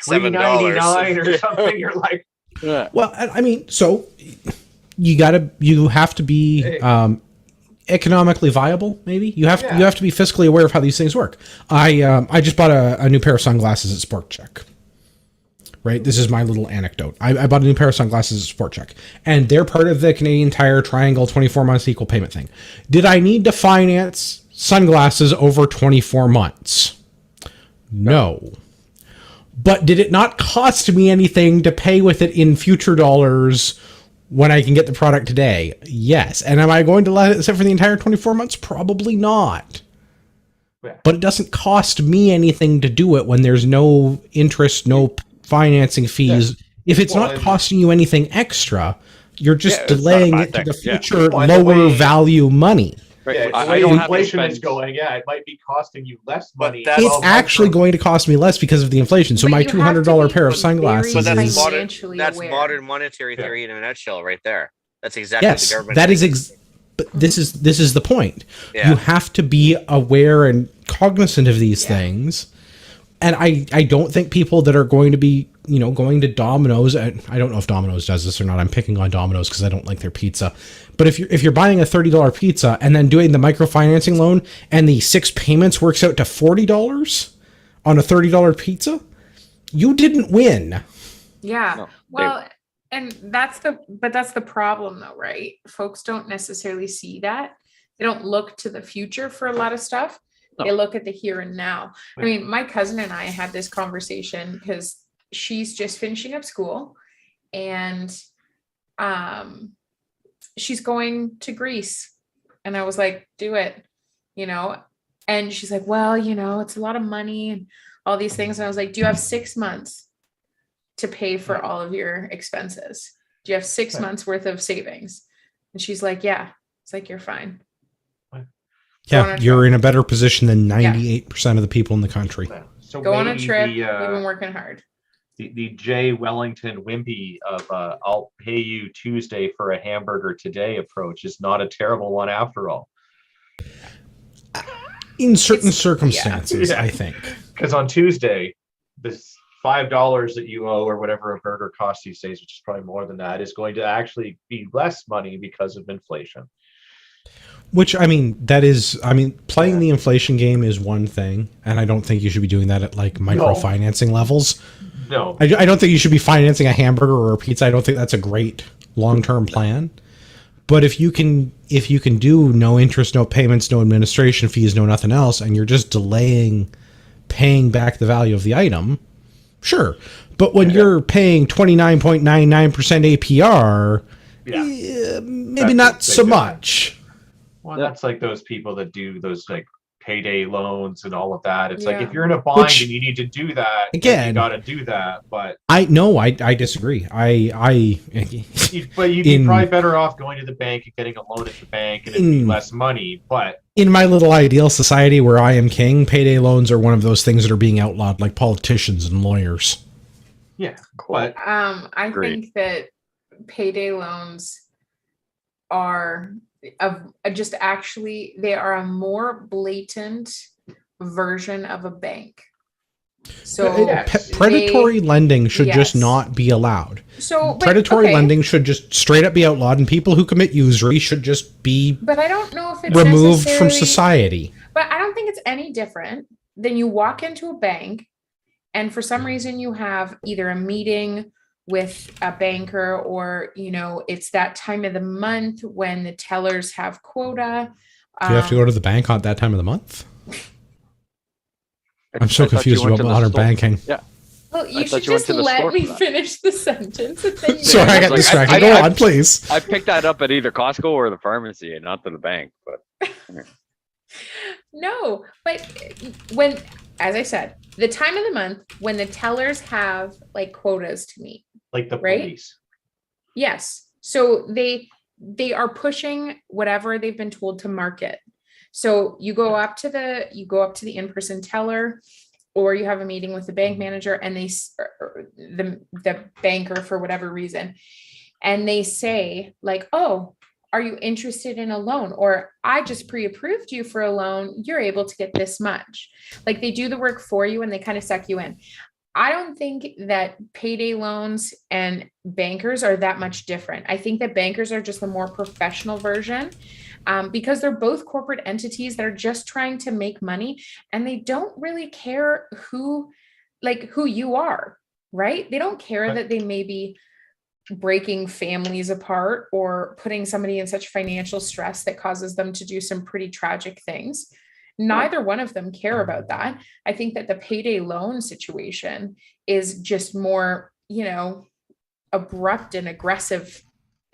$3.99 or something. You're like, well, I mean, so you have to be economically viable. Maybe you have to be fiscally aware of how these things work. I just bought a new pair of sunglasses at Sport Check. Right, this is my little anecdote. I bought a new pair of sunglasses at Sport Check, and they're part of the Canadian Tire Triangle 24 months equal payment thing. Did I need to finance sunglasses over 24 months? No. But did it not cost me anything to pay with it in future dollars when I can get the product today? Yes. And am I going to let it sit for the entire 24 months? Probably not. Yeah. But it doesn't cost me anything to do it when there's no interest, no financing fees. Yeah. If it's not costing you anything extra, you're just delaying it to the future lower value money. Right. Yeah, I the way don't have to inflation is spend- going, yeah, it might be costing you less But money. that's- It's 12 months actually from- going to cost me less because of the inflation. So But my you have to $200 be pair of very sunglasses But that's is modern. financially That's aware. modern monetary Yeah. theory in a nutshell, right there. That's exactly what the yes, government. that is. But this is the point. Yeah. You have to be aware and cognizant of these Yeah. things. And I don't think people that are going to be, going to Domino's, I don't know if Domino's does this or not. I'm picking on Domino's because I don't like their pizza. But if you're buying a $30 pizza and then doing the microfinancing loan and the 6 payments works out to $40 on a $30 pizza, you didn't win. Yeah. No, Well, and that's the problem though, right? Folks don't necessarily see that. They don't look to the future for a lot of stuff. They No. look at the here and now. I mean, my cousin and I had this conversation because she's just finishing up school and she's going to Greece. And I was like, do it, and she's like, well, it's a lot of money and all these things. And I was like, do you have 6 months to pay for all of your expenses? Do you have 6 months worth of savings? And she's like, yeah. It's like, you're fine. Yeah, on a you're trip. in a better position than 98% of the people in the country. So Go on a maybe trip. the, You've been working hard. the Jay Wellington Wimpy of I'll pay you Tuesday for a hamburger today approach is not a terrible one after all. In certain It's- circumstances, yeah. I think. Because on Tuesday, this $5 that you owe or whatever a burger costs these days, which is probably more than that, is going to actually be less money because of inflation. Which, playing the inflation game is one thing, and I don't think you should be doing that at like microfinancing levels. No, I don't think you should be financing a hamburger or a pizza. I don't think that's a great long-term plan. But if you can do no interest, no payments, no administration fees, no nothing else, and you're just delaying paying back the value of the item, sure. But when you're paying 29.99% APR, maybe That's not a so big much. well, that's like those people that do those like payday loans and all of that. It's like Yeah. if you're in a bind Which, and you need to do that, then again, you got to do that. But I disagree. but you'd be probably better off going to the bank and getting a loan at the bank, and it'd be less money. But in my little ideal society where I am king, payday loans are one of those things that are being outlawed, like politicians and lawyers. yeah, Cool. but I Agreed. think that payday loans are they are a more blatant version of a bank. So Predatory lending should just Yes. not be allowed. but, Predatory okay, lending should just straight up be outlawed, and people who commit usury should just be But I don't know if it's removed from necessarily- society. But I don't think it's any different than you walk into a bank and for some reason you have either a meeting with a banker or, it's that time of the month when the tellers have quota. Do you have to go to the bank on that time of the month? I'm so confused about modern banking. Yeah. Well, you I should thought you went just to the let store me for that. finish the sentence. And then you Sorry, I got Like, distracted. I- Go I- on, please. I picked that up at either Costco or the pharmacy and not to the bank. But No, but when, as I said, the time of the month when the tellers have like quotas to meet. like the Right? police. Yes. So they are pushing whatever they've been told to market. So you go up to the in-person teller, or you have a meeting with the bank manager and the banker for whatever reason. And they say like, oh, are you interested in a loan? Or I just pre-approved you for a loan. You're able to get this much. Like they do the work for you and they kind of suck you in. I don't think that payday loans and bankers are that much different. I think that bankers are just the more professional version because they're both corporate entities that are just trying to make money and they don't really care who you are, right? They don't care that they may be breaking families apart or putting somebody in such financial stress that causes them to do some pretty tragic things. Neither one of them care about that. I think that the payday loan situation is just more, abrupt and aggressive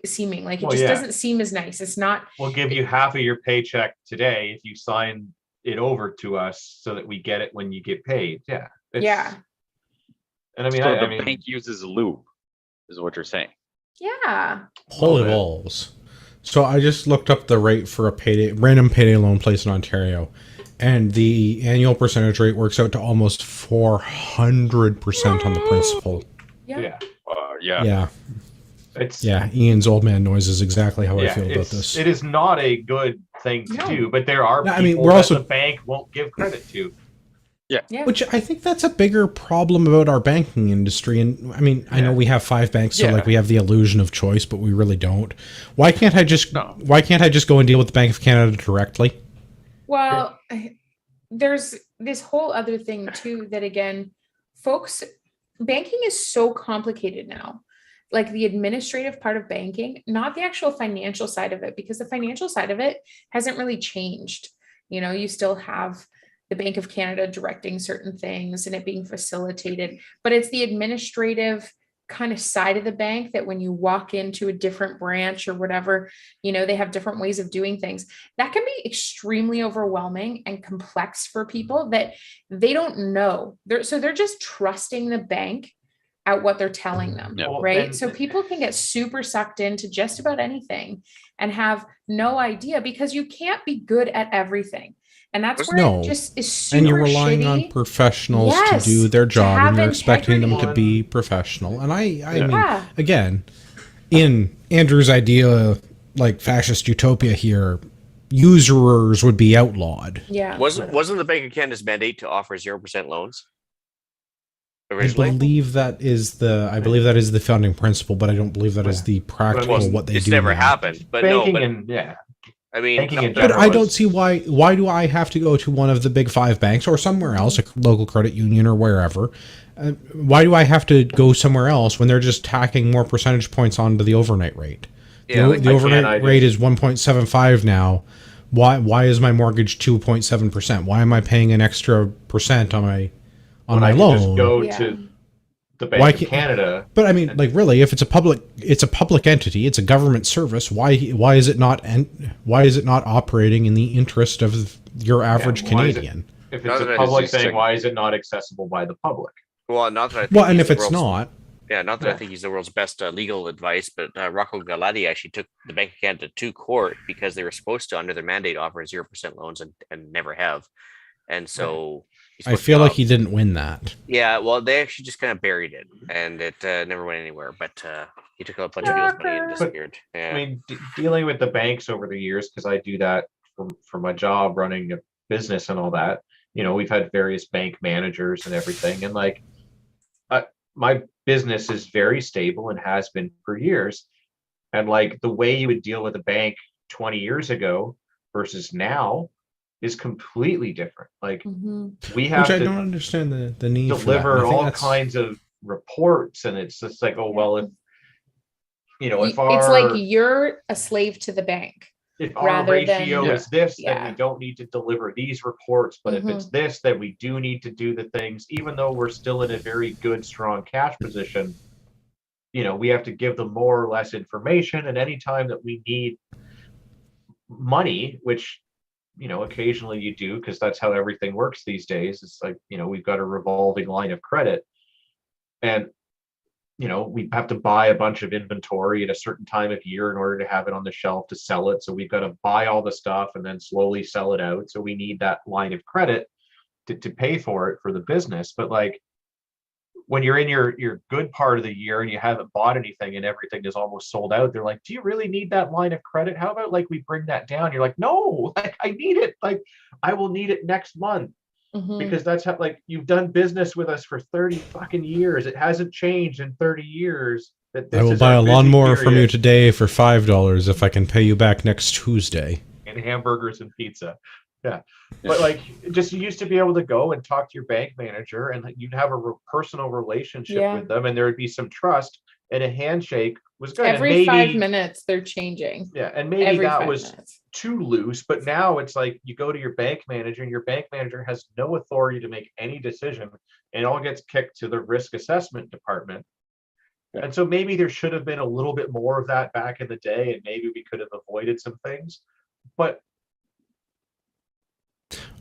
seeming. Like it Well, just yeah. doesn't seem as nice. It's not. We'll give you half of your paycheck today if you sign it over to us so that we get it when you get paid. Yeah. Yeah. And I mean, so I the mean, bank uses lube, is what you're saying. Yeah. Holy bit. balls. So I just looked up the rate for a random payday loan placed in Ontario, and the annual percentage rate works out to almost 400% on the principal. Yeah. Yeah. It's Ian's old man noise is exactly how I yeah, feel about this. it is not a good thing to No. do, but there are No, people I mean, we're that also- the bank won't give credit to. Yeah. Which I think that's a bigger problem about our banking industry. And I mean, I know we have 5 banks, so Yeah. like we have the illusion of choice, but we really don't. Why can't I just No. go and deal with the Bank of Canada directly? Well, there's this whole other thing too that again, folks, banking is so complicated now. Like the administrative part of banking, not the actual financial side of it, because the financial side of it hasn't really changed. You know, you still have the Bank of Canada directing certain things and it being facilitated, but it's the administrative kind of side of the bank that when you walk into a different branch or whatever, you know, they have different ways of doing things. That can be extremely overwhelming and complex for people that they don't know. They're just trusting the bank at what they're telling them, Yeah. Well, right? and- So people can get super sucked into just about anything and have no idea because you can't be good at everything. And that's where No. it just is super And you're relying shitty. on professionals Yes, to do their to job, and have you're expecting them to integrity. be professional. And I mean, Yeah. again, in Andrew's idea, like fascist utopia here, usurers would be outlawed. Yeah. Wasn't the Bank of Canada's mandate to offer 0% loans I originally? believe that is the founding principle, but I don't believe that is the practical Well, what they it's do. never now. happened, but Banking no. But and I mean, banking in But general I don't is- see why do I have to go to one of the big 5 banks or somewhere else, a local credit union or wherever? Why do I have to go somewhere else when they're just tacking more percentage points onto the overnight rate? Yeah, like, the I overnight rate is 1.75 now. Why is my mortgage 2.7%? Why am I paying an extra percent on my when I can loan? just go Yeah. to the Why Bank of can't- Canada. But I mean, like, really, if it's a public entity, it's a government service. Why is it not operating in the interest of your average why is it- Canadian? If Not it's that a it's public just thing, like- why is it not accessible by the public? well, not that I think Well, and he's if the it's world's- not, not that I Yeah. think he's the world's best legal advice, but Rocco Galati actually took the Bank of Canada to court because they were supposed to, under their mandate, offer 0% loans and never have. And so he's I supposed to feel get like off- he didn't win that. Yeah, well, they actually just kind of buried it, and it never went anywhere. But he took a bunch of people's money and Shocker. disappeared. Yeah. I mean, dealing with the banks over the years, because I do that for my job, running a business and all that. You know, we've had various bank managers and everything, and like, my business is very stable and has been for years. And like the way you would deal with a bank 20 years ago versus now is completely different. Like Mhm. we have Which I to don't understand the need for that. deliver And I think all that's- kinds of reports, and it's just like, oh well, if you know, if It's our like you're a slave to the bank. if our rather than- ratio is this, then Yeah. we don't need to deliver these reports. But if it's this, then we do need to do the things, even though we're still in a very good, strong cash position. You know, we have to give them more or less information. And anytime that we need money, which, you know, occasionally you do, because that's how everything works these days. It's like, you know, we've got a revolving line of credit. And you know, we have to buy a bunch of inventory at a certain time of year in order to have it on the shelf to sell it. So we've got to buy all the stuff and then slowly sell it out. So we need that line of credit to pay for it for the business. But like when you're in your good part of the year and you haven't bought anything and everything is almost sold out, they're like, do you really need that line of credit? How about like we bring that down? You're like, no, like I need it. Like I will need it next month. Mhm. Because that's how, like, you've done business with us for 30 fucking years. It hasn't changed in 30 years. That I this will is buy our a busy lawnmower from you period, today for $5 if I can pay you back next Tuesday. and hamburgers and pizza. Yeah. But like, just you used to be able to go and talk to your bank manager, and like, you'd have a personal relationship Yeah. with them, and there would be some trust, and a handshake was good. And Every maybe, 5 minutes they're changing. yeah, and maybe Every that 5 was minutes. too loose, but now it's like you go to your bank manager and your bank manager has no authority to make any decision, and it all gets kicked to the risk assessment department. Yeah. And so maybe there should have been a little bit more of that back in the day, and maybe we could have avoided some things. But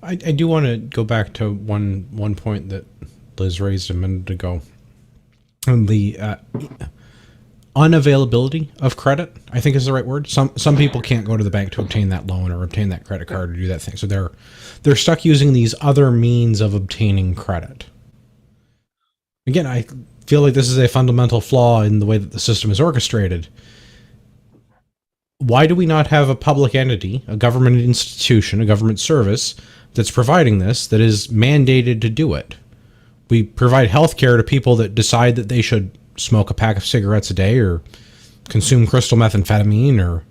I do want to go back to one point that Liz raised a minute ago. And the unavailability of credit, I think is the right word. Some people can't go to the bank to obtain that loan or obtain that credit card or do that thing. So they're stuck using these other means of obtaining credit. Again, I feel like this is a fundamental flaw in the way that the system is orchestrated. Why do we not have a public entity, a government institution, a government service that's providing this, that is mandated to do it? We provide health care to people that decide that they should smoke a pack of cigarettes a day or consume crystal methamphetamine or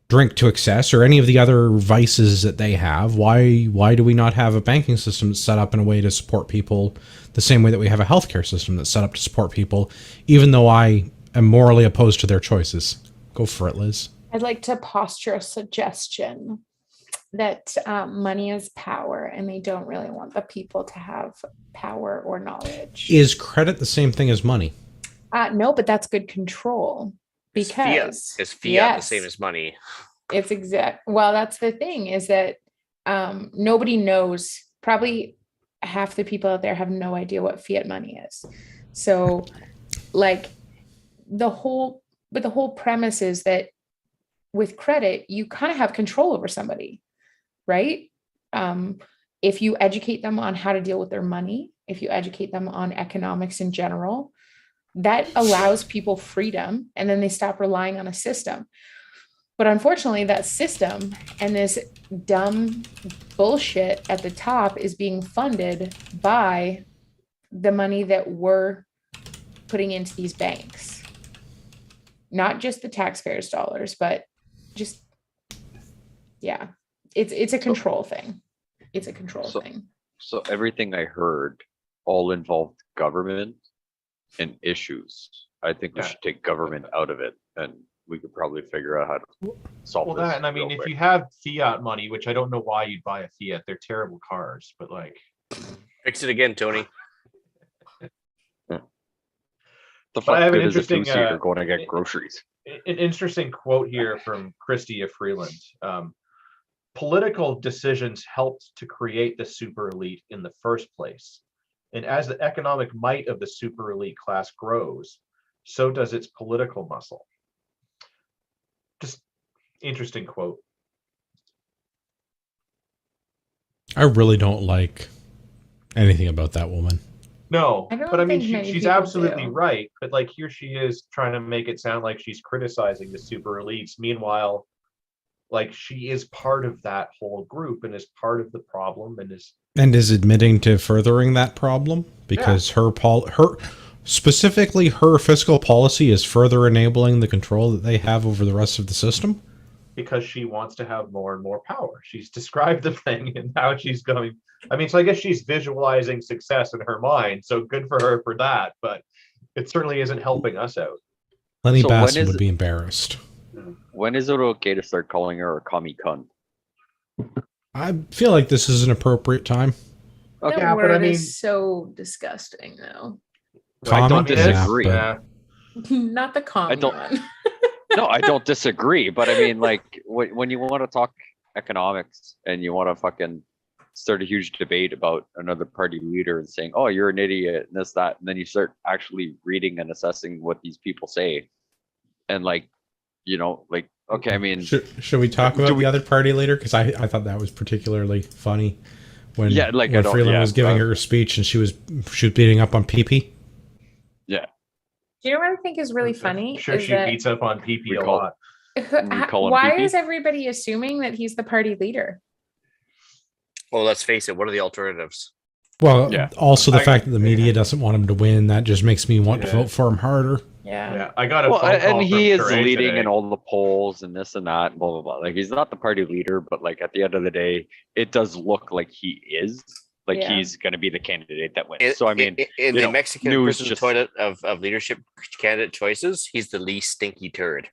drink to excess or any of the other vices that they have. Why do we not have a banking system that's set up in a way to support people the same way that we have a healthcare system that's set up to support people, even though I am morally opposed to their choices? Go for it, Liz. I'd like to posture a suggestion that money is power and they don't really want the people to have power or knowledge. Is credit the same thing as money? No, but that's good control because is fiat the same as money? It's well, that's the thing is that nobody knows. Probably half the people out there have no idea what fiat money is. So like the whole premise is that with credit, you kind of have control over somebody, right? If you educate them on how to deal with their money, if you educate them on economics in general, that allows people freedom, and then they stop relying on a system. But unfortunately, that system and this dumb bullshit at the top is being funded by the money that we're putting into these banks. Not just the taxpayers' dollars, but just, yeah, it's a control thing. It's a control thing. So everything I heard all involved government and issues. I think we should take government out of it, and we could probably figure out how to solve this. And I mean, if you have fiat money, which I don't know why you'd buy a Fiat, they're terrible cars, but like, fix it again, Tony. The But fuck I have an good is a interesting, two-seater going to get groceries? an interesting quote here from Christy of Freeland. Political decisions helped to create the super elite in the first place. And as the economic might of the super elite class grows, so does its political muscle. Just interesting quote. I really don't like anything about that woman. No, I don't but I mean, think many she's people absolutely do. right. But like here she is trying to make it sound like she's criticizing the super elites. Meanwhile, like she is part of that whole group and is part of the problem and is admitting to furthering that problem because her specifically her fiscal policy is further enabling the control that they have over the rest of the system. Because she wants to have more and more power. She's described the thing and how she's going. I mean, so I guess she's visualizing success in her mind. So good for her for that. But it certainly isn't helping us out. Lenny So Basson would be embarrassed. When is it okay to start calling her a commie cunt? I feel like this is an appropriate time. That Yeah, word but I mean, is so disgusting, though. I don't Commie? Yeah, disagree. but- Not the common don't- one. No, I don't disagree. But I mean, like, when you want to talk economics and you want to fucking start a huge debate about another party leader and saying, oh, you're an idiot, and this, that, and then you start actually reading and assessing what these people say. And like, you know, like, okay, I mean, should we talk about the other party later? Because I thought that was particularly funny when when don't- Freeland was giving her a speech and she was beating up on PP. yeah. Do you know what I think is really funny? I'm sure is she that beats up on PP a call- lot. call him why PP? is everybody assuming that he's the party leader? Well, let's face it. What are the alternatives? Well, Yeah. also the fact that the media doesn't want him to win, that just makes me want to vote for him harder. Yeah. I got a Well, phone call and he from is Sheree leading today. in all the polls and this and that, blah, blah, blah. Like, he's not the party leader, but like at the end of the day, it does look like he is. Like, Yeah. he's going to be the candidate that wins. So, I mean, in you the know, Mexican news prison just- toilet of leadership candidate choices, he's the least stinky turd.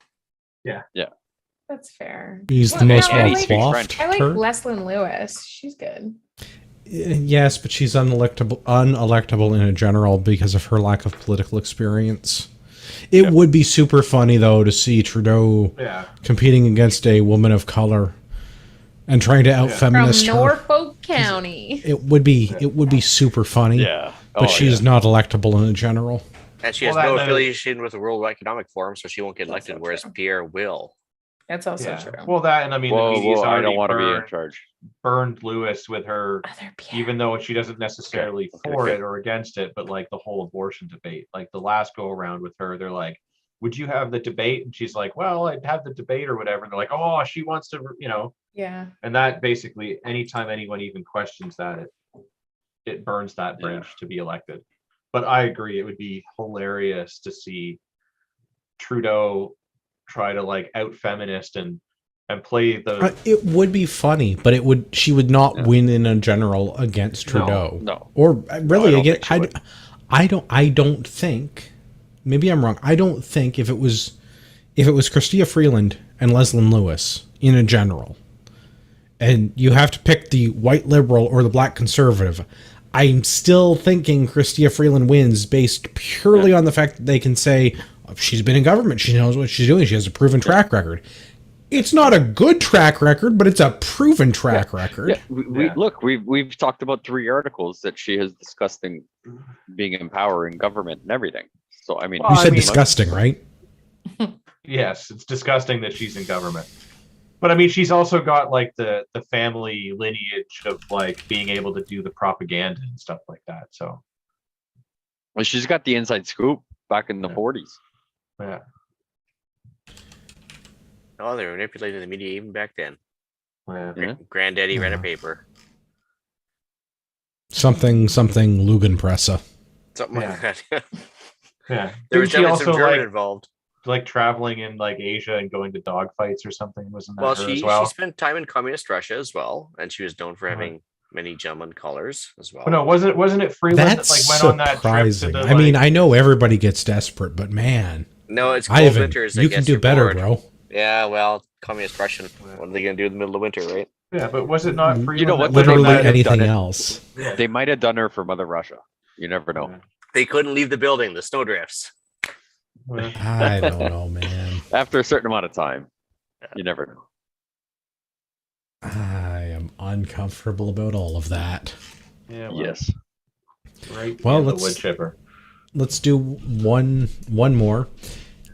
That's fair. He's Well, the most I well like- coiffed. I like Leslyn Lewis. She's good. Yes, but she's unelectable in a general because of her lack of political experience. It would be super funny though to see Trudeau competing against a woman of color and trying to out From feminist her. Norfolk County. It would be super funny. yeah. But she's not electable in a general. And she has Well, no that- affiliation with the World Economic Forum, so she won't get That's elected, not whereas true. Pierre will. That's also Yeah. true. Well, that, and I mean, the Whoa, media's whoa! I already don't want to be in burned, charge. burned Lewis with her, Other Pierre. even though she doesn't necessarily Okay, for okay. it or against it, but like the whole abortion debate, like the last go around with her, they're like, would you have the debate? And she's like, well, I'd have the debate or whatever. And they're like, oh, she wants to, Yeah. and that basically, anytime anyone even questions that, it burns that Yeah. bridge to be elected. But I agree, it would be hilarious to see Trudeau try to like out feminist and play the It would be funny, but she would not win in a general against Trudeau. No. Or really don't again, think she would. I don't think. Maybe I'm wrong. I don't think if it was Chrystia Freeland and Leslyn Lewis in a general, and you have to pick the white liberal or the black conservative, I'm still thinking Chrystia Freeland wins based purely on the fact that they can say she's been in government, she knows what she's doing, she has a proven track record. It's not a good track record, but it's a proven track record. Yeah, we've talked about 3 articles that she has discussing being in power in government and everything. So I mean, Well, You said I mean- disgusting, right? yes, it's disgusting that she's in government. But I mean, she's also got like the family lineage of like being able to do the propaganda and stuff like that. So well, she's got the inside scoop back in the 40s. yeah. Oh, they manipulated the media even back then. Yeah. Yeah. Granddaddy read a Yeah. paper. Something Lugenpresse. Something like that. Yeah. There was Didn't she definitely some also German like involved. traveling in like Asia and going to dog fights or something? Wasn't that Well, her she as well? spent time in communist Russia as well, and she was known for Uh-huh. having many gentleman colors as well. Oh, no, wasn't it Freeland That's that like went on that trip surprising. to the, I mean, like- I know everybody gets desperate, but man, No, it's cold Ivan, winters. I you guess can do you're better, bored. bro. Yeah, well, communist Russian. What are they going to do in the middle of winter, right? yeah, but was it not Freeland? You know what, that went on Literally that- might have done anything it. else. Yeah. They might have done her for Mother Russia. You never know. They couldn't leave the building. The snowdrifts. Yeah. I don't know, man. After a certain amount of time, you never know. I am uncomfortable about all of that. Yeah, well, Yes. right. Well, in the let's- wood chipper. Let's do one more.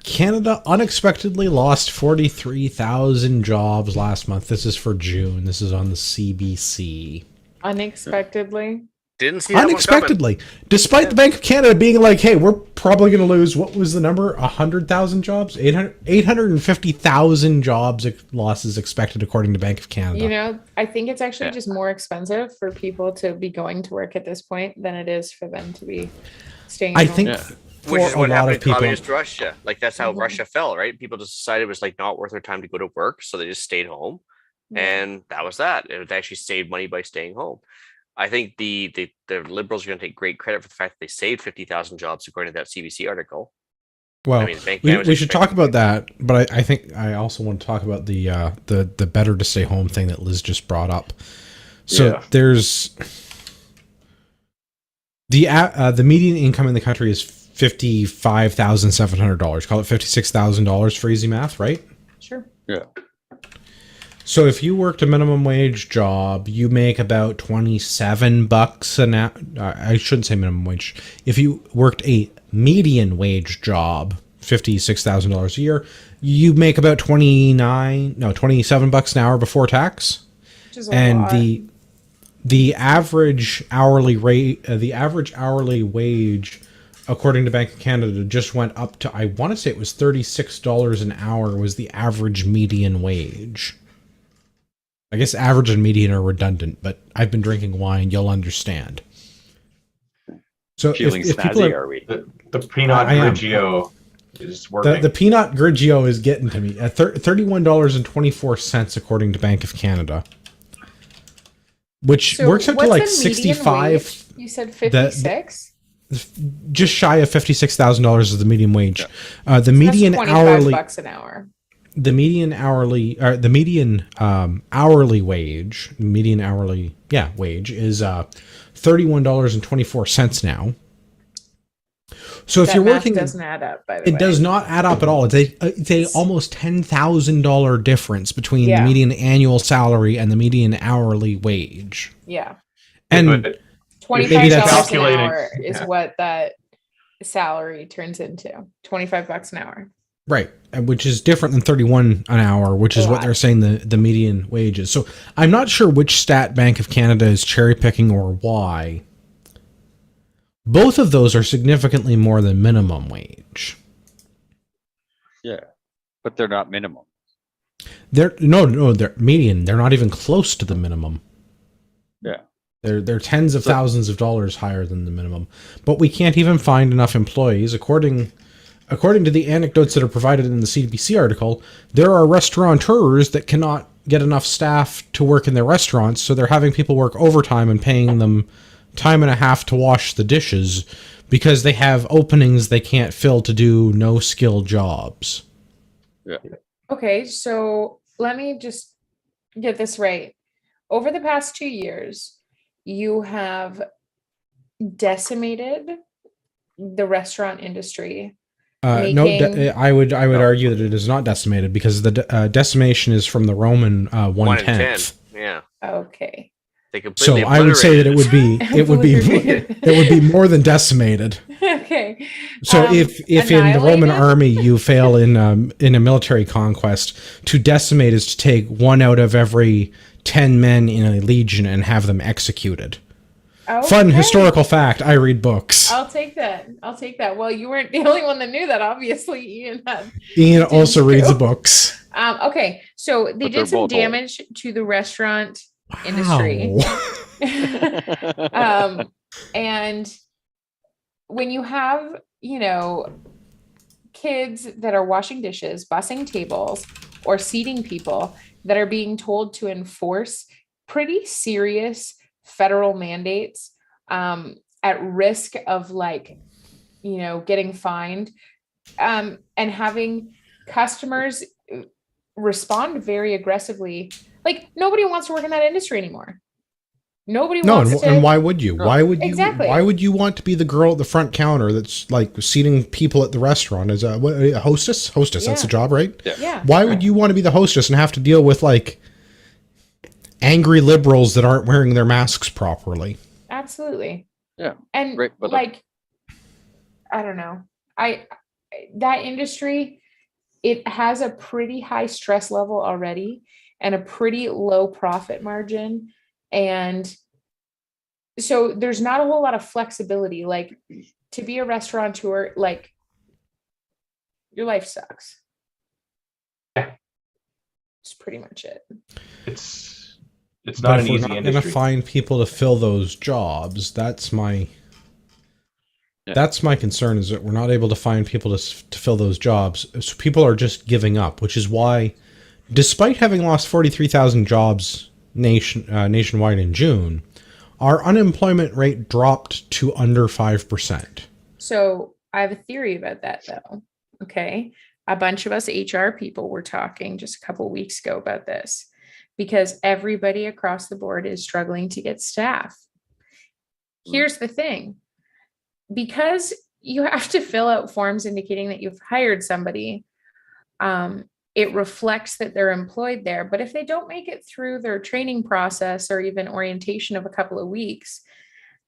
Canada unexpectedly lost 43,000 jobs last month. This is for June. This is on the CBC. Unexpectedly. Didn't see that one coming. Unexpectedly, despite the Bank of Canada being like, hey, we're probably going to lose, what was the number? 100,000 jobs? 850,000 jobs losses expected according to Bank of Canada. You know, I think it's actually Yeah. just more expensive for people to be going to work at this point than it is for them to be staying I home. think Yeah. for Which is a what lot happened of in people, communist Russia. Like that's how Mhm. Russia fell, right? People just decided it was like not worth their time to go to work, so they just stayed home, and that was that. It actually saved money by staying home. I think the liberals are going to take great credit for the fact that they saved 50,000 jobs, according to that CBC article. well, I mean, the Bank of we Canada was should talk expecting- about that, but I think I also want to talk about the better to stay home thing that Liz just brought up. So Yeah. there's the median income in the country is $55,700. Call it $56,000 for easy math, right? Sure. Yeah. So if you worked a minimum wage job, you make about $27 an hour. I shouldn't say minimum wage. If you worked a median wage job, $56,000 a year, you make about $27 an hour before tax. Which is a And lot. the average hourly rate, the average hourly wage, according to Bank of Canada, just went up to, I want to say it was $36 an hour was the average median wage. I guess average and median are redundant, but I've been drinking wine. You'll understand. So Feeling if people snazzy, are, are we? The Pinot I am. Grigio is working. the Pinot Grigio is getting to me at $31.24 according to Bank of Canada, which So works out to what's like the median 65. wage? You said 56? Just shy of $56,000 is the median wage. The That's median 25 hourly, bucks an hour. the median hourly wage, wage is $31.24 now. So if That you're math working, doesn't add up, by the way. it does not add up at all. It's a almost $10,000 difference between the Yeah. median annual salary and the median hourly wage. Yeah. And But $25 Maybe that's an calculating. hour is Yeah. what that salary turns into $25 an hour. Right, which is different than 31 an hour, which is what they're saying the median wage is. So I'm not sure which stat Bank of Canada is cherry picking or why. Both of those are significantly more than minimum wage. Yeah, but they're not minimum. They're median. They're not even close to the minimum. Yeah. They're tens of thousands of dollars higher than the minimum. But we can't even find enough employees. According to the anecdotes that are provided in the CBC article, there are restaurateurs that cannot get enough staff to work in their restaurants, so they're having people work overtime and paying them time and a half to wash the dishes because they have openings they can't fill to do no-skill jobs. Yeah. Okay, so let me just get this right. Over the past 2 years, you have decimated the restaurant industry. I would argue that it is not decimated because the decimation is from the Roman 1/10. Yeah. Okay. They completely So I would say that it would be more than decimated. Okay. So if in the Roman annihilated? army you fail in a military conquest, to decimate is to take 1 out of every 10 men in a legion and have them executed. Okay. Fun historical fact. I read books. I'll take that. Well, you weren't the only one that knew that. Obviously, Ian also reads books. Okay, so they But they're did some both damage to the restaurant industry. Wow. And when you have, kids that are washing dishes, bussing tables, or seating people that are being told to enforce pretty serious federal mandates, at risk of getting fined, and having customers respond very aggressively. Like, nobody wants to work in that industry anymore. Nobody wants to. And why would you? Why would you? Exactly. Why would you want to be the girl at the front counter that's like seating people at the restaurant as a hostess? Hostess, that's the job, right? Yeah. Why would you want to be the hostess and have to deal with like angry liberals that aren't wearing their masks properly? Absolutely. Yeah. And Right, but I don't know. That industry, it has a pretty high stress level already and a pretty low profit margin. And so there's not a whole lot of flexibility. Like, to be a restaurateur, like, your life sucks. Yeah. That's pretty much it. It's not an easy We're not industry. going to find people to fill those jobs. That's my concern, is that we're not able to find people to fill those jobs. So people are just giving up, which is why, despite having lost 43,000 jobs nationwide in June, our unemployment rate dropped to under 5%. So I have a theory about that, though. Okay. A bunch of us HR people were talking just a couple of weeks ago about this, because everybody across the board is struggling to get staff. Here's the thing. Because you have to fill out forms indicating that you've hired somebody, it reflects that they're employed there. But if they don't make it through their training process or even orientation of a couple of weeks,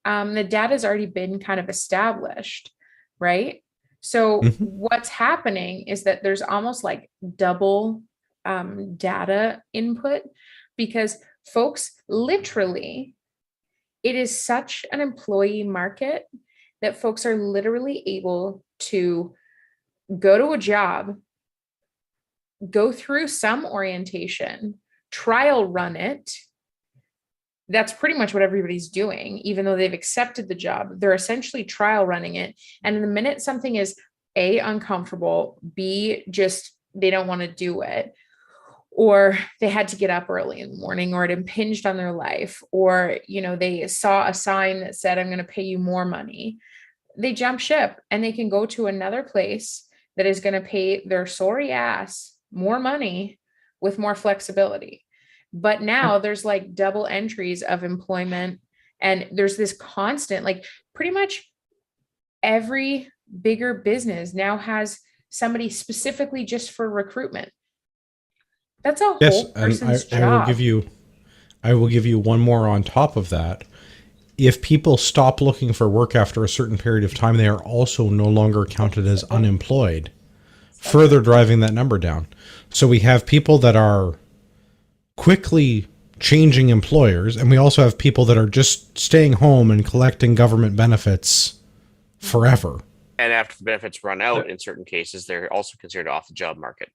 the data's already been kind of established, right? So what's happening is that there's almost like double data input, because folks, literally, it is such an employee market that folks are literally able to go to a job, go through some orientation, trial run it. That's pretty much what everybody's doing. Even though they've accepted the job, they're essentially trial running it. And the minute something is A, uncomfortable, B, just they don't want to do it, or they had to get up early in the morning, or it impinged on their life, or, they saw a sign that said, I'm going to pay you more money, they jump ship and they can go to another place that is going to pay their sorry ass more money with more flexibility. But now there's like double entries of employment, and there's this constant, like, pretty much every bigger business now has somebody specifically just for recruitment. That's a whole person's job. I will give you one more on top of that. if people stop looking for work after a certain period of time, they are also no longer counted as unemployed, further driving that number down. So we have people that are quickly changing employers, and we also have people that are just staying home and collecting government benefits forever. And after the benefits run out, in certain cases, they're also considered off the job market.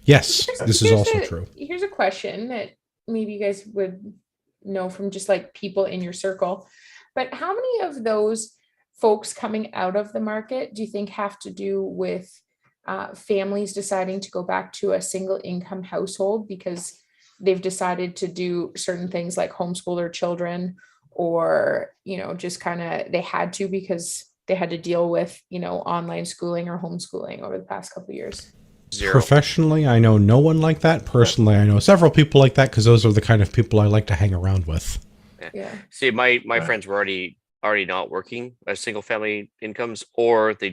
Yes, this is also true. Here's a question that maybe you guys would know from just like people in your circle, but how many of those folks coming out of the market do you think have to do with families deciding to go back to a single income household because they've decided to do certain things like homeschool their children, or, you know, just kind of they had to because they had to deal with, you know, online schooling or homeschooling over the past couple of years? Zero. Professionally, I know no one like that. Personally, I know several people like that because those are the kind of people I like to hang around with. Yeah. See, my friends were already not working as single family incomes, or they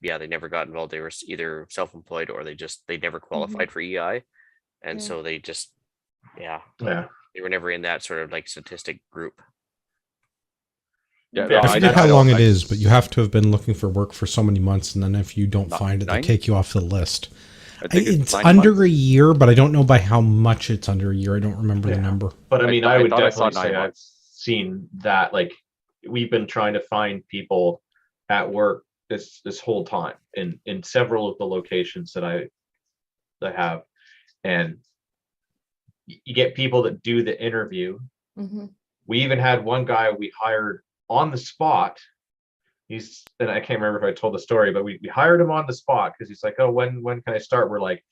never got involved. They were either self-employed or they never qualified for EI. And so they just, they were never in that sort of like statistic group. I forget how long it is, but you have to have been looking for work for so many months, and then if you don't find it, they take you off the list. It's under a year, but I don't know by how much it's under a year. I don't remember the number. But I mean, I would definitely say I've seen that. Like, we've been trying to find people at work this whole time in several of the locations that I have, and you get people that do the interview. We even had one guy we hired on the spot. And I can't remember if I told the story, but we hired him on the spot because he's like, oh, when can I start? We're like,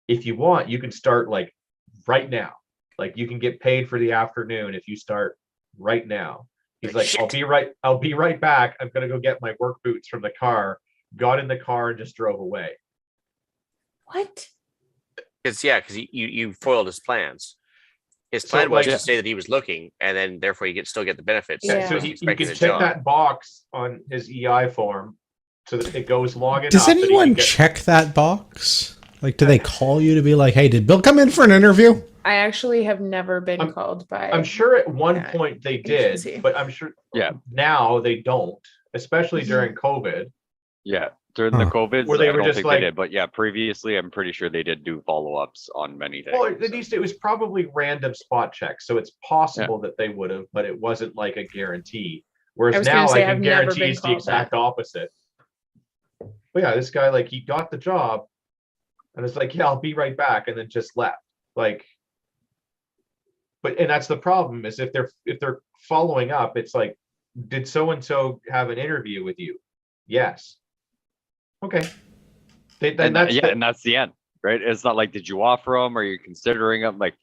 if you want, you can start like right now. Like, you can get paid for the afternoon if you start right now. He's like, I'll be right back. I'm gonna go get my work boots from the car. Got in the car and just drove away. What? Because you foiled his plans. His plan was to say that he was looking, and then therefore you still get the benefits. Yeah. So you can check that box on his EI form so that it goes long enough. Does anyone check that box? Like, do they call you to be like, hey, did Bill come in for an interview? I actually have never been called by. I'm sure at one point they did, agency. but I'm sure now they don't, especially during COVID. Yeah. During the COVID, where they I were don't just think like, they did, but yeah, previously I'm pretty sure they did do follow-ups on many things. Well, at least it was probably random spot checks, so it's possible that they would have, but it wasn't like a guarantee. Whereas now I can guarantee it's the exact opposite. But yeah, this guy, like, he got the job and it's like, yeah, I'll be right back, and then just left. Like, and that's the problem, is if they're following up, it's like, did so and so have an interview with you? Yes. Okay. And that's the end, right? It's not like, did you offer him? Are you considering him? Like,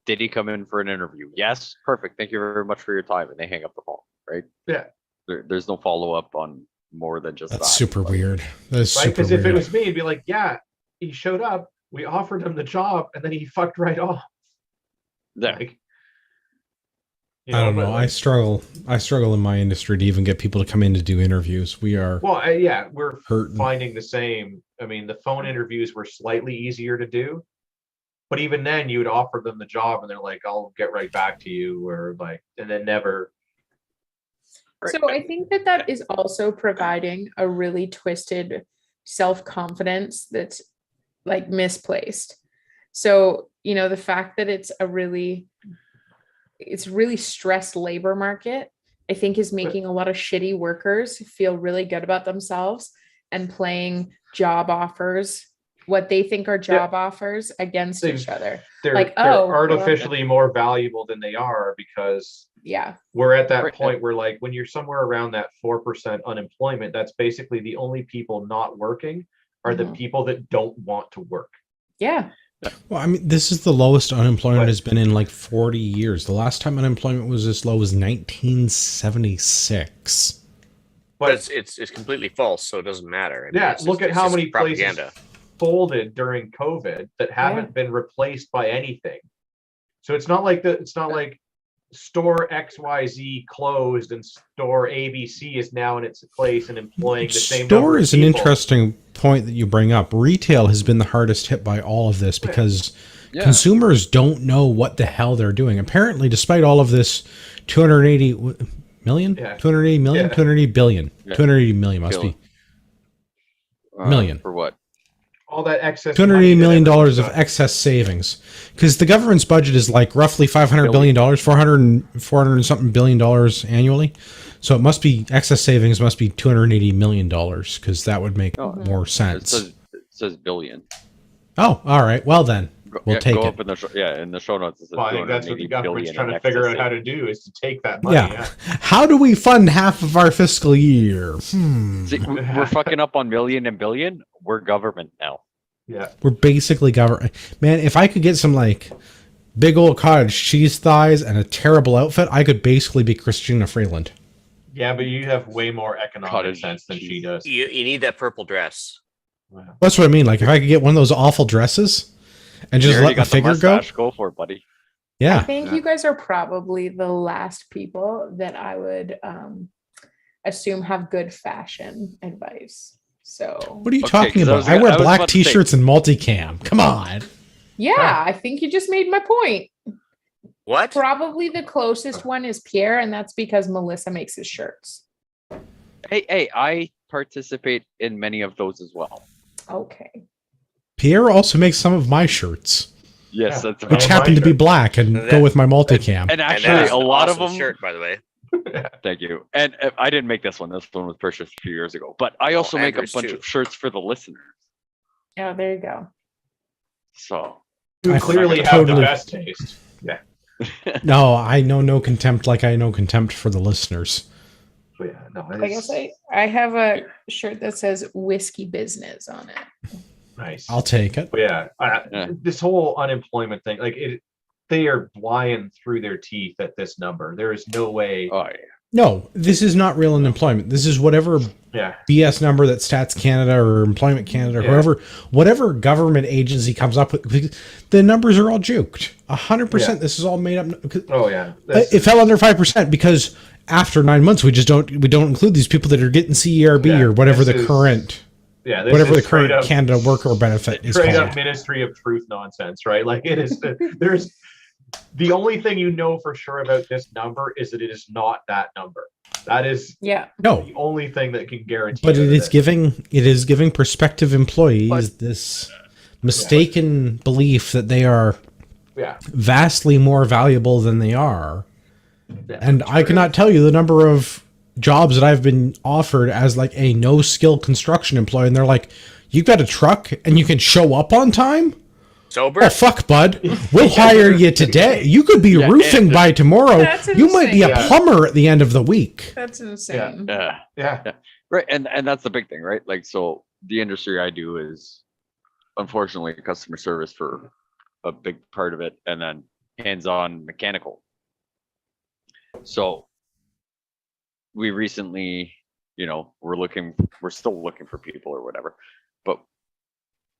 did he come in for an interview? Yes. Perfect. Thank you very much for your time. And they hang up the phone, right? Yeah. There's no follow up on more than just that. That's super weird. That's right? super Because weird. if it was me, it'd be like, yeah, he showed up, we offered him the job, and then he fucked right off. Yeah. Like, I don't know. I struggle in my industry to even get people to come in to do interviews. We are we're hurting. finding the same. I mean, the phone interviews were slightly easier to do, but even then you would offer them the job and they're like, I'll get right back to you, or like, and then never. So I think that is also providing a really twisted self-confidence that's like misplaced. So, you know, the fact that it's really stressed labor market, I think, is making a lot of shitty workers feel really good about themselves and playing job offers, what they think are job offers, against each other. They're like, they're artificially more valuable than they are, because we're at that point where, like, when you're somewhere around that 4% unemployment, that's basically the only people not working are the people that don't want to work. Yeah. Well, I mean, this is the lowest unemployment has been in like 40 years. The last time unemployment was this low was 1976. But it's completely false, so it doesn't matter. I mean, look at how many places propaganda folded during COVID that haven't been replaced by anything. So it's not like store XYZ closed and store ABC is now in its place and employing the same number of Store is an people. interesting point that you bring up. Retail has been the hardest hit by all of this because consumers don't know what the hell they're doing. Apparently, despite all of this $280 million? Yeah. 280 million? Yeah. 280 billion. Yeah. 280 million must Billion. be. Million. For what? All that excess $280 money that million everyone's of got. excess savings. Because the government's budget is like roughly $500 billion, 400 and something billion dollars annually. So it must be, excess savings must be $280 million, because that would make more It sense. says billion. Oh, all right. Well then, we'll take go it. up in the in the show notes. It says Well, I think that's what the 280 government's billion trying in to figure excess out how to savings. do is to take that money. Yeah. How do we fund half of our fiscal year? See, we're fucking up on million and billion. We're government now. Yeah. We're basically government. Man, if I could get some like big old cottage cheese thighs and a terrible outfit, I could basically be Christina Freeland. Yeah, but you have way more economic Cottage sense than she cheese. does. You need that purple dress. Wow. That's what I mean. Like if I could get one of those awful dresses and You just already let the figure go. mustache. Go for it, buddy. I Yeah. think you guys are probably the last people that I would assume have good fashion advice. So What are you Okay, talking 'cause I about? was I gonna- wear I was black about to say- t-shirts and multicam. Come on. yeah, I think you just made my point. What? Probably the closest one is Pierre, and that's because Melissa makes his shirts. Hey, I participate in many of those as well. Okay. Pierre also makes some of my shirts, Yes, Yeah. that's which Oh, happen my to be God. black and And go that- with my multicam. And And actually, that is a an lot awesome of them. shirt, by the way. Thank you. And I didn't make this one. This one was purchased a few years ago. But I also make a Andrew's bunch too. of shirts for the listeners. Oh, there you go. So You I clearly think have totally- the best taste. Yeah. No, I know no contempt like I know contempt for the listeners. But yeah, no, I guess I have a shirt that says whiskey business on it. nice. I'll take it. But yeah, Yeah. this whole unemployment thing, like they are lying through their teeth at this number. There is no way. oh yeah. No, this is not real unemployment. This is whatever Yeah. BS number that Stats Canada or Employment Canada, Yeah. whatever government agency comes up with, because the numbers are all juked. 100%. Yeah. This is all made up. Oh yeah. It fell under 5% because after 9 months, we don't include these people that are getting CERB Yeah, or whatever the this is- current, yeah. This whatever is the straight current up- Canada worker benefit is straight called. up Ministry of Truth nonsense, right? Like it is. There's the only thing you know for sure about this number is that it is not that number. That is Yeah. No, the only thing that can guarantee. but you it that is giving prospective employees But- this mistaken belief that they are Yeah. vastly more valuable than they are. Yeah, And I cannot tell you the number of jobs that I've been offered as like a no skill construction employee, and they're like, "You got a truck and you can show up on time?" Sober? Oh fuck, bud! We'll hire you today. You could be roofing and- by tomorrow. That's You might be a insane. plumber at the end of the week. That's insane. Yeah. Yeah. Right. And that's the big thing, right? Like, so the industry I do is unfortunately customer service for a big part of it, and then hands-on mechanical. So we recently, we're still looking for people or whatever, but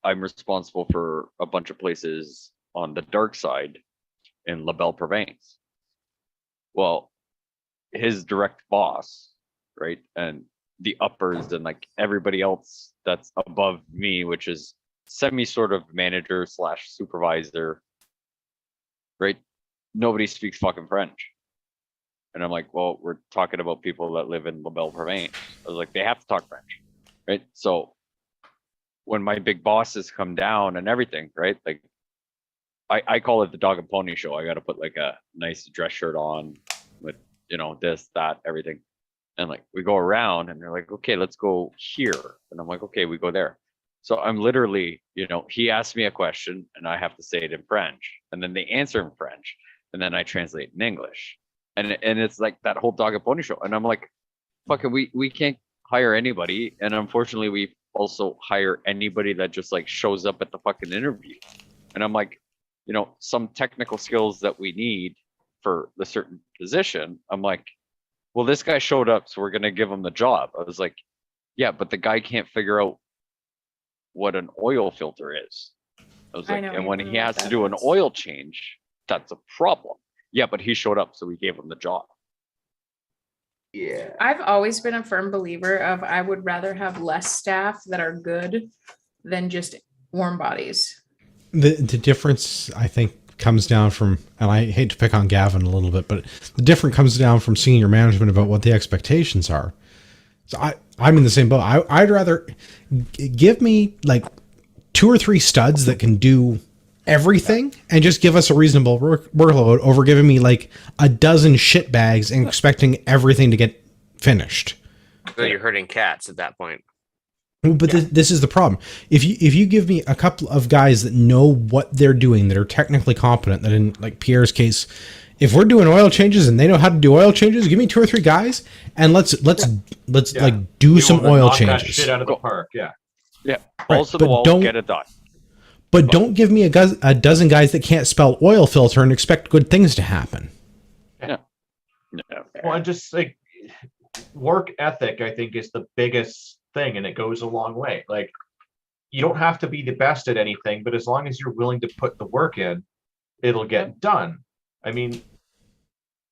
I'm responsible for a bunch of places on the dark side in La Belle Province. Well, his direct boss, right, and the uppers and like everybody else that's above me, which is semi sort of manager slash supervisor, right? Nobody speaks fucking French. And I'm like, well, we're talking about people that live in La Belle Province. I was like, they have to talk French, right? So when my big bosses come down and everything, right? Like I call it the dog and pony show. I got to put like a nice dress shirt on with, this, that, everything. And like we go around and they're like, okay, let's go here. And I'm like, okay, we go there. So I'm literally, he asked me a question and I have to say it in French. And then they answer in French. And then I translate in English. And it's like that whole dog and pony show. And I'm like, fucking, we can't hire anybody. And unfortunately, we also hire anybody that just like shows up at the fucking interview. And I'm like, some technical skills that we need for the certain position. I'm like, well, this guy showed up, so we're going to give him the job. I was like, yeah, but the guy can't figure out what an oil filter is. I was I like, know and when even he what has to that do an is. oil change, that's a problem. Yeah, but he showed up, so we gave him the job. Yeah. I've always been a firm believer of I would rather have less staff that are good than just warm bodies. The difference, I think, comes down from, and I hate to pick on Gavin a little bit, but the difference comes down from senior management about what the expectations are. So I'm in the same boat. I'd rather give me like 2 or 3 studs that can do everything and just give us a reasonable workload over giving me like a dozen shit bags and expecting everything to get finished. So you're hurting cats at that point. But this is the problem. If you give me a couple of guys that know what they're doing, that are technically competent, that in like Pierre's case, if we're doing oil changes and they know how to do oil changes, give me 2 or 3 guys and let's like do some oil changes. That shit out of the park. Yeah. Yeah. Right, Also, the wall, get it done. But don't give me a dozen guys that can't spell oil filter and expect good things to happen. Yeah. Well, and just like work ethic, I think, is the biggest thing, and it goes a long way. Like, you don't have to be the best at anything, but as long as you're willing to put the work in, it'll get done. I mean,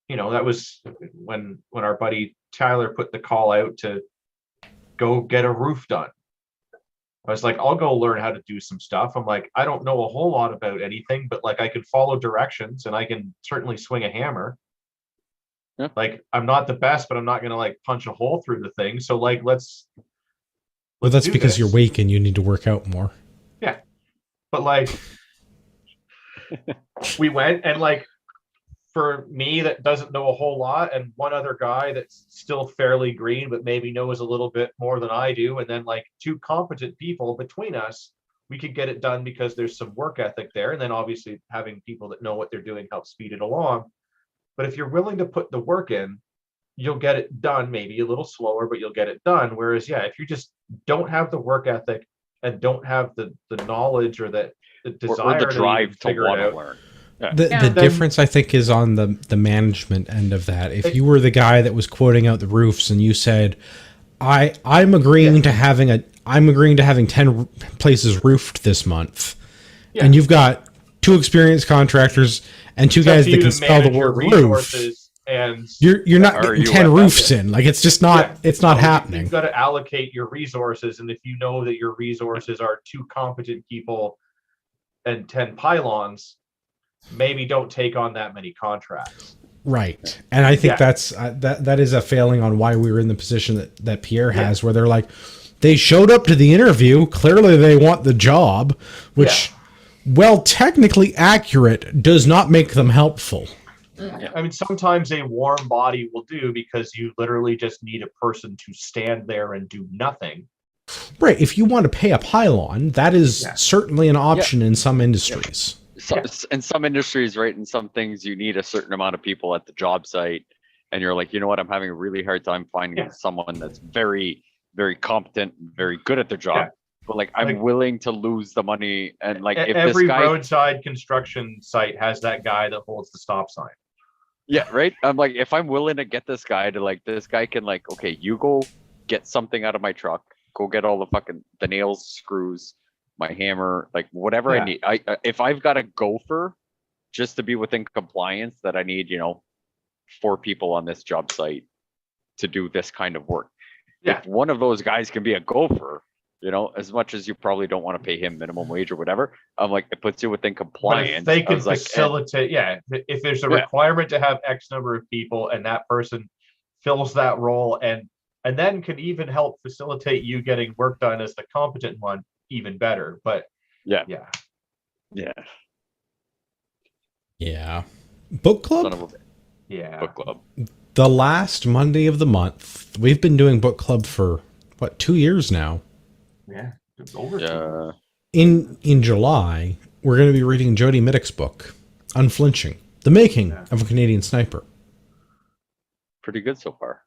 that was when our buddy Tyler put the call out to go get a roof done. I was like, I'll go learn how to do some stuff. I'm like, I don't know a whole lot about anything, but like I can follow directions and I can certainly swing a hammer. Yeah. Like, I'm not the best, but I'm not gonna like punch a hole through the thing. So like, let's well, that's because this. you're weak and you need to work out more. Yeah. But like, we went, and like, for me that doesn't know a whole lot, and one other guy that's still fairly green but maybe knows a little bit more than I do, and then like 2 competent people between us, we could get it done because there's some work ethic there. And then obviously having people that know what they're doing helps speed it along. But if you're willing to put the work in, you'll get it done, maybe a little slower, but you'll get it done. Whereas if you just don't have the work ethic and don't have the knowledge or the desire or the drive to figure want it to out, learn. The difference, I think, is on the management end of that. If you were the guy that was quoting out the roofs and you said, I'm agreeing to having 10 places roofed this month, and you've got 2 experienced contractors and 2 guys that can spell the word roof, and you're not getting 10 roofs in. Like, it's just not it's not happening. You've got to allocate your resources, and if you know that your resources are 2 competent people and 10 pylons, maybe don't take on that many contracts. Right. And I think that's that is a failing on why we were in the position that Pierre has, where they're like, they showed up to the interview, clearly they want the job, which, well, technically accurate, does not make them helpful. I mean, sometimes a warm body will do, because you literally just need a person to stand there and do nothing. Right. If you want to pay a pylon, that is certainly an option in some industries. In some industries, right, in some things you need a certain amount of people at the job site, and you're like, you know what, I'm having a really hard time finding someone that's very, very competent and very good at their job. But like, I'm willing to lose the money, and like, if every this guy, roadside construction site has that guy that holds the stop sign. Yeah, right. I'm like, if I'm willing to get this guy to like, this guy can like, okay, you go get something out of my truck, go get all the nails, screws, my hammer, like whatever I need. If I've got a gopher just to be within compliance, that I need, 4 people on this job site to do this kind of work. If one of those guys can be a gopher, as much as you probably don't want to pay him minimum wage or whatever, I'm like, it puts you within compliance. But if they can facilitate, if there's a requirement to have X number of people, and that person fills that role, and then can even help facilitate you getting work done as the competent one, even better. But Book club. Book club. The last Monday of the month. We've been doing book club for 2 years now. Over. In July, we're going to be reading Jody Middick's book, Unflinching: The Making of a Canadian Sniper. Pretty good so far.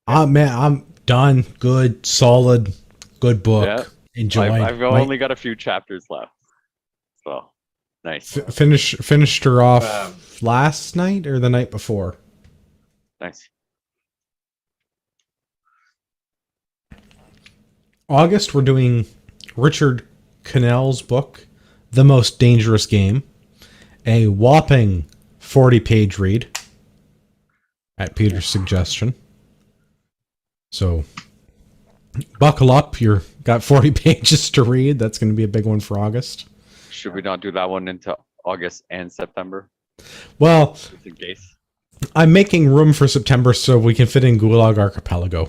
Man, I'm done. Good, solid, good book. Enjoyed. I've only got a few chapters left, so nice. Finished her off last night or the night before. Nice. August, we're doing Richard Cannell's book, The Most Dangerous Game, a whopping 40-page read at Peter's suggestion. So buckle up, you've got 40 pages to read. That's going to be a big one for August. Should we not do that one into August and September, Well, just in case. I'm making room for September so we can fit in Gulag Archipelago.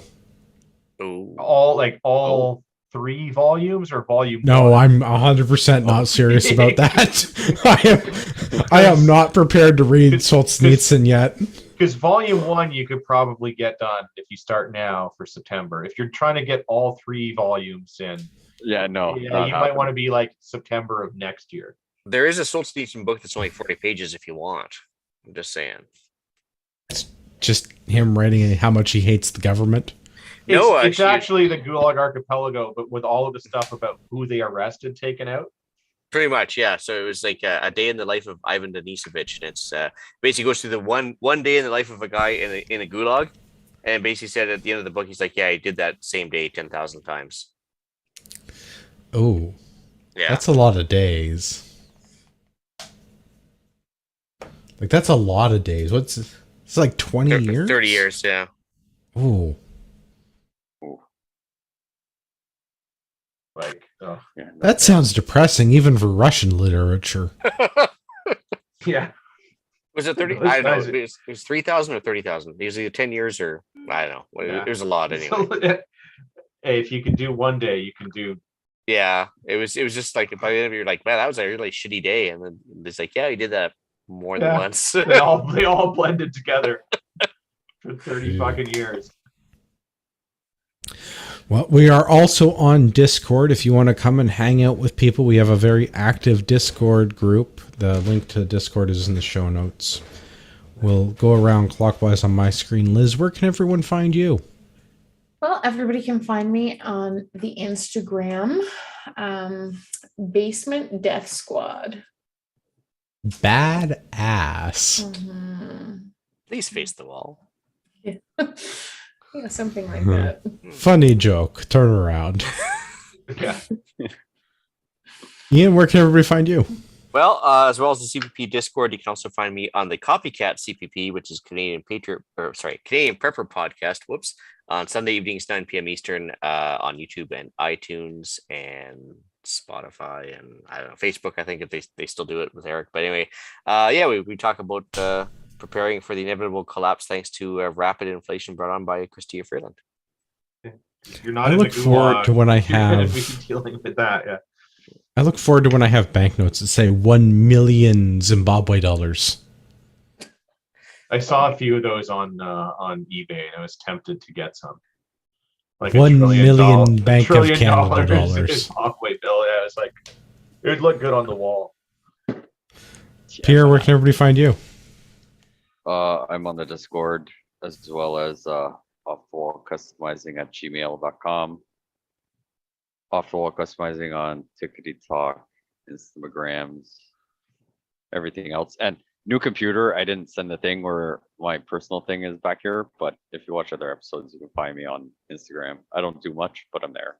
Ooh. All 3 volumes or volume No, 1? I'm 100% not serious about that. I am not prepared to read Solzhenitsyn yet. Because volume 1 you could probably get done if you start now for September. If you're trying to get all 3 volumes in, Yeah, no. you might want to be like September of next year. There is a Solzhenitsyn book that's only 40 pages if you want. I'm just saying. Just him writing how much he hates the government. It's actually the Gulag Archipelago, but with all of the stuff about who they arrested taken out. Pretty much, yeah. So it was like a day in the life of Ivan Denisovich, and it's basically goes through the one day in the life of a guy in a gulag, and basically said at the end of the book, he's like, yeah, he did that same day 10,000 times. Oh, Yeah, that's a lot of days. Like that's a lot of days. It's like 20 years? 30 years, yeah. Oh. Like, oh. Yeah, no. That sounds depressing, even for Russian literature. Yeah. Was it 30? I don't know. It was 3,000 or 30,000. It was either 10 years or I don't know. Yeah. It was a lot anyway. So, hey, if you can do one day, you can do. Yeah, it was just like by the end of it, you're like, man, that was a really shitty day, and then it's like, yeah, he did that more than once. They all blended together for 30 fucking years. Well, we are also on Discord. If you want to come and hang out with people, we have a very active Discord group. The link to Discord is in the show notes. We'll go around clockwise on my screen. Liz, where can everyone find you? Well, everybody can find me on the Instagram, Basement Death Squad. Badass. Mhm. Please face the wall. Yeah. Yeah, something like that. Funny joke. Turn around. Yeah. Ian, where can everybody find you? Well, as well as the CPP Discord, you can also find me on the Copycat CPP, which is Canadian Prepper Podcast. Whoops. On Sunday evenings, 9 p.m. Eastern, on YouTube and iTunes and Spotify and I don't know, Facebook. I think if they still do it with Eric. But anyway, we talk about preparing for the inevitable collapse thanks to rapid inflation brought on by Chrystia Freeland. You're not. I look forward to when I have dealing with that. Yeah. I look forward to when I have banknotes that say 1 million Zimbabwe dollars. I saw a few of those on eBay, and I was tempted to get some. Like $1 million Bank of Canada dollars. Zimbabwe bill. Yeah, it's like it would look good on the wall. Pierre, where can everybody find you? I'm on the Discord as well as off-the-wall customizing at gmail.com. Off-the-wall customizing on Tickety Talk, Instagrams, everything else. And new computer, I didn't send the thing where my personal thing is back here, but if you watch other episodes, you can find me on Instagram. I don't do much, but I'm there.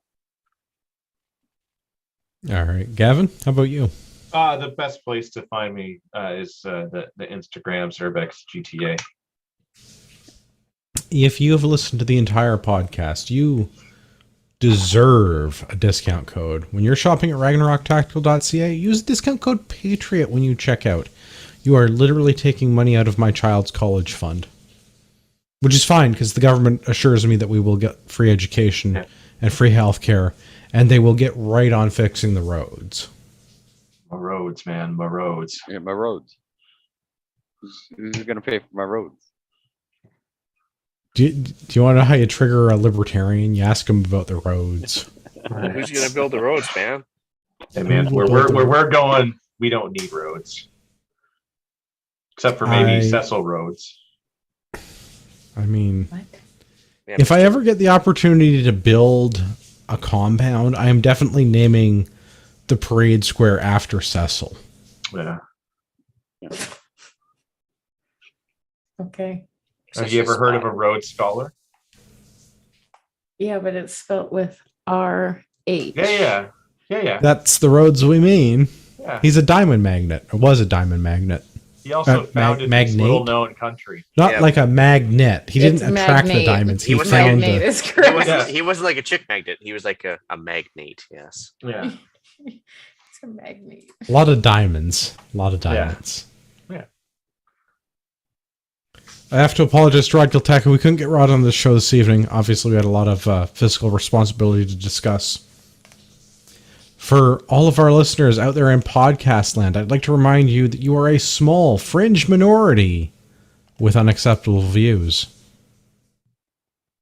All right. Gavin, how about you? The best place to find me is the Instagram Zerbex GTA. If you have listened to the entire podcast, you deserve a discount code. When you're shopping at RagnarokTactical.ca, use discount code Patriot when you check out. You are literally taking money out of my child's college fund. Which is fine, because the government assures me that we will get free education and free healthcare, and they will get right on fixing the roads. My roads, man, my roads. Yeah, my roads. Who's going to pay for my roads? Do you want to know how you trigger a libertarian? You ask them about the roads. Who's going to build the roads, man? Hey, man, where we're going, we don't need roads. Except for maybe Cecil roads. I mean, What? Yeah, if I ever get the opportunity to build a compound, I am definitely naming the parade square after Cecil. Yeah. Okay. Have you ever heard of a Rhodes Scholar? Yeah, but it's spelled with R-H. Yeah. That's the roads we mean. Yeah. He's a diamond magnet, or was a diamond magnet. He also founded this little-known country. Not like a magnet. He It's didn't attract the magnate. diamonds. He was found Magnate the... is correct. Yeah. He wasn't like a chick magnet. He was like a magnate. Yes. Yeah. It's Some magnate. A lot of diamonds. A lot of diamonds. Yeah. I have to apologize to Rod Giltaka. We couldn't get Rod on the show this evening. Obviously, we had a lot of fiscal responsibility to discuss. For all of our listeners out there in podcast land, I'd like to remind you that you are a small, fringe minority with unacceptable views.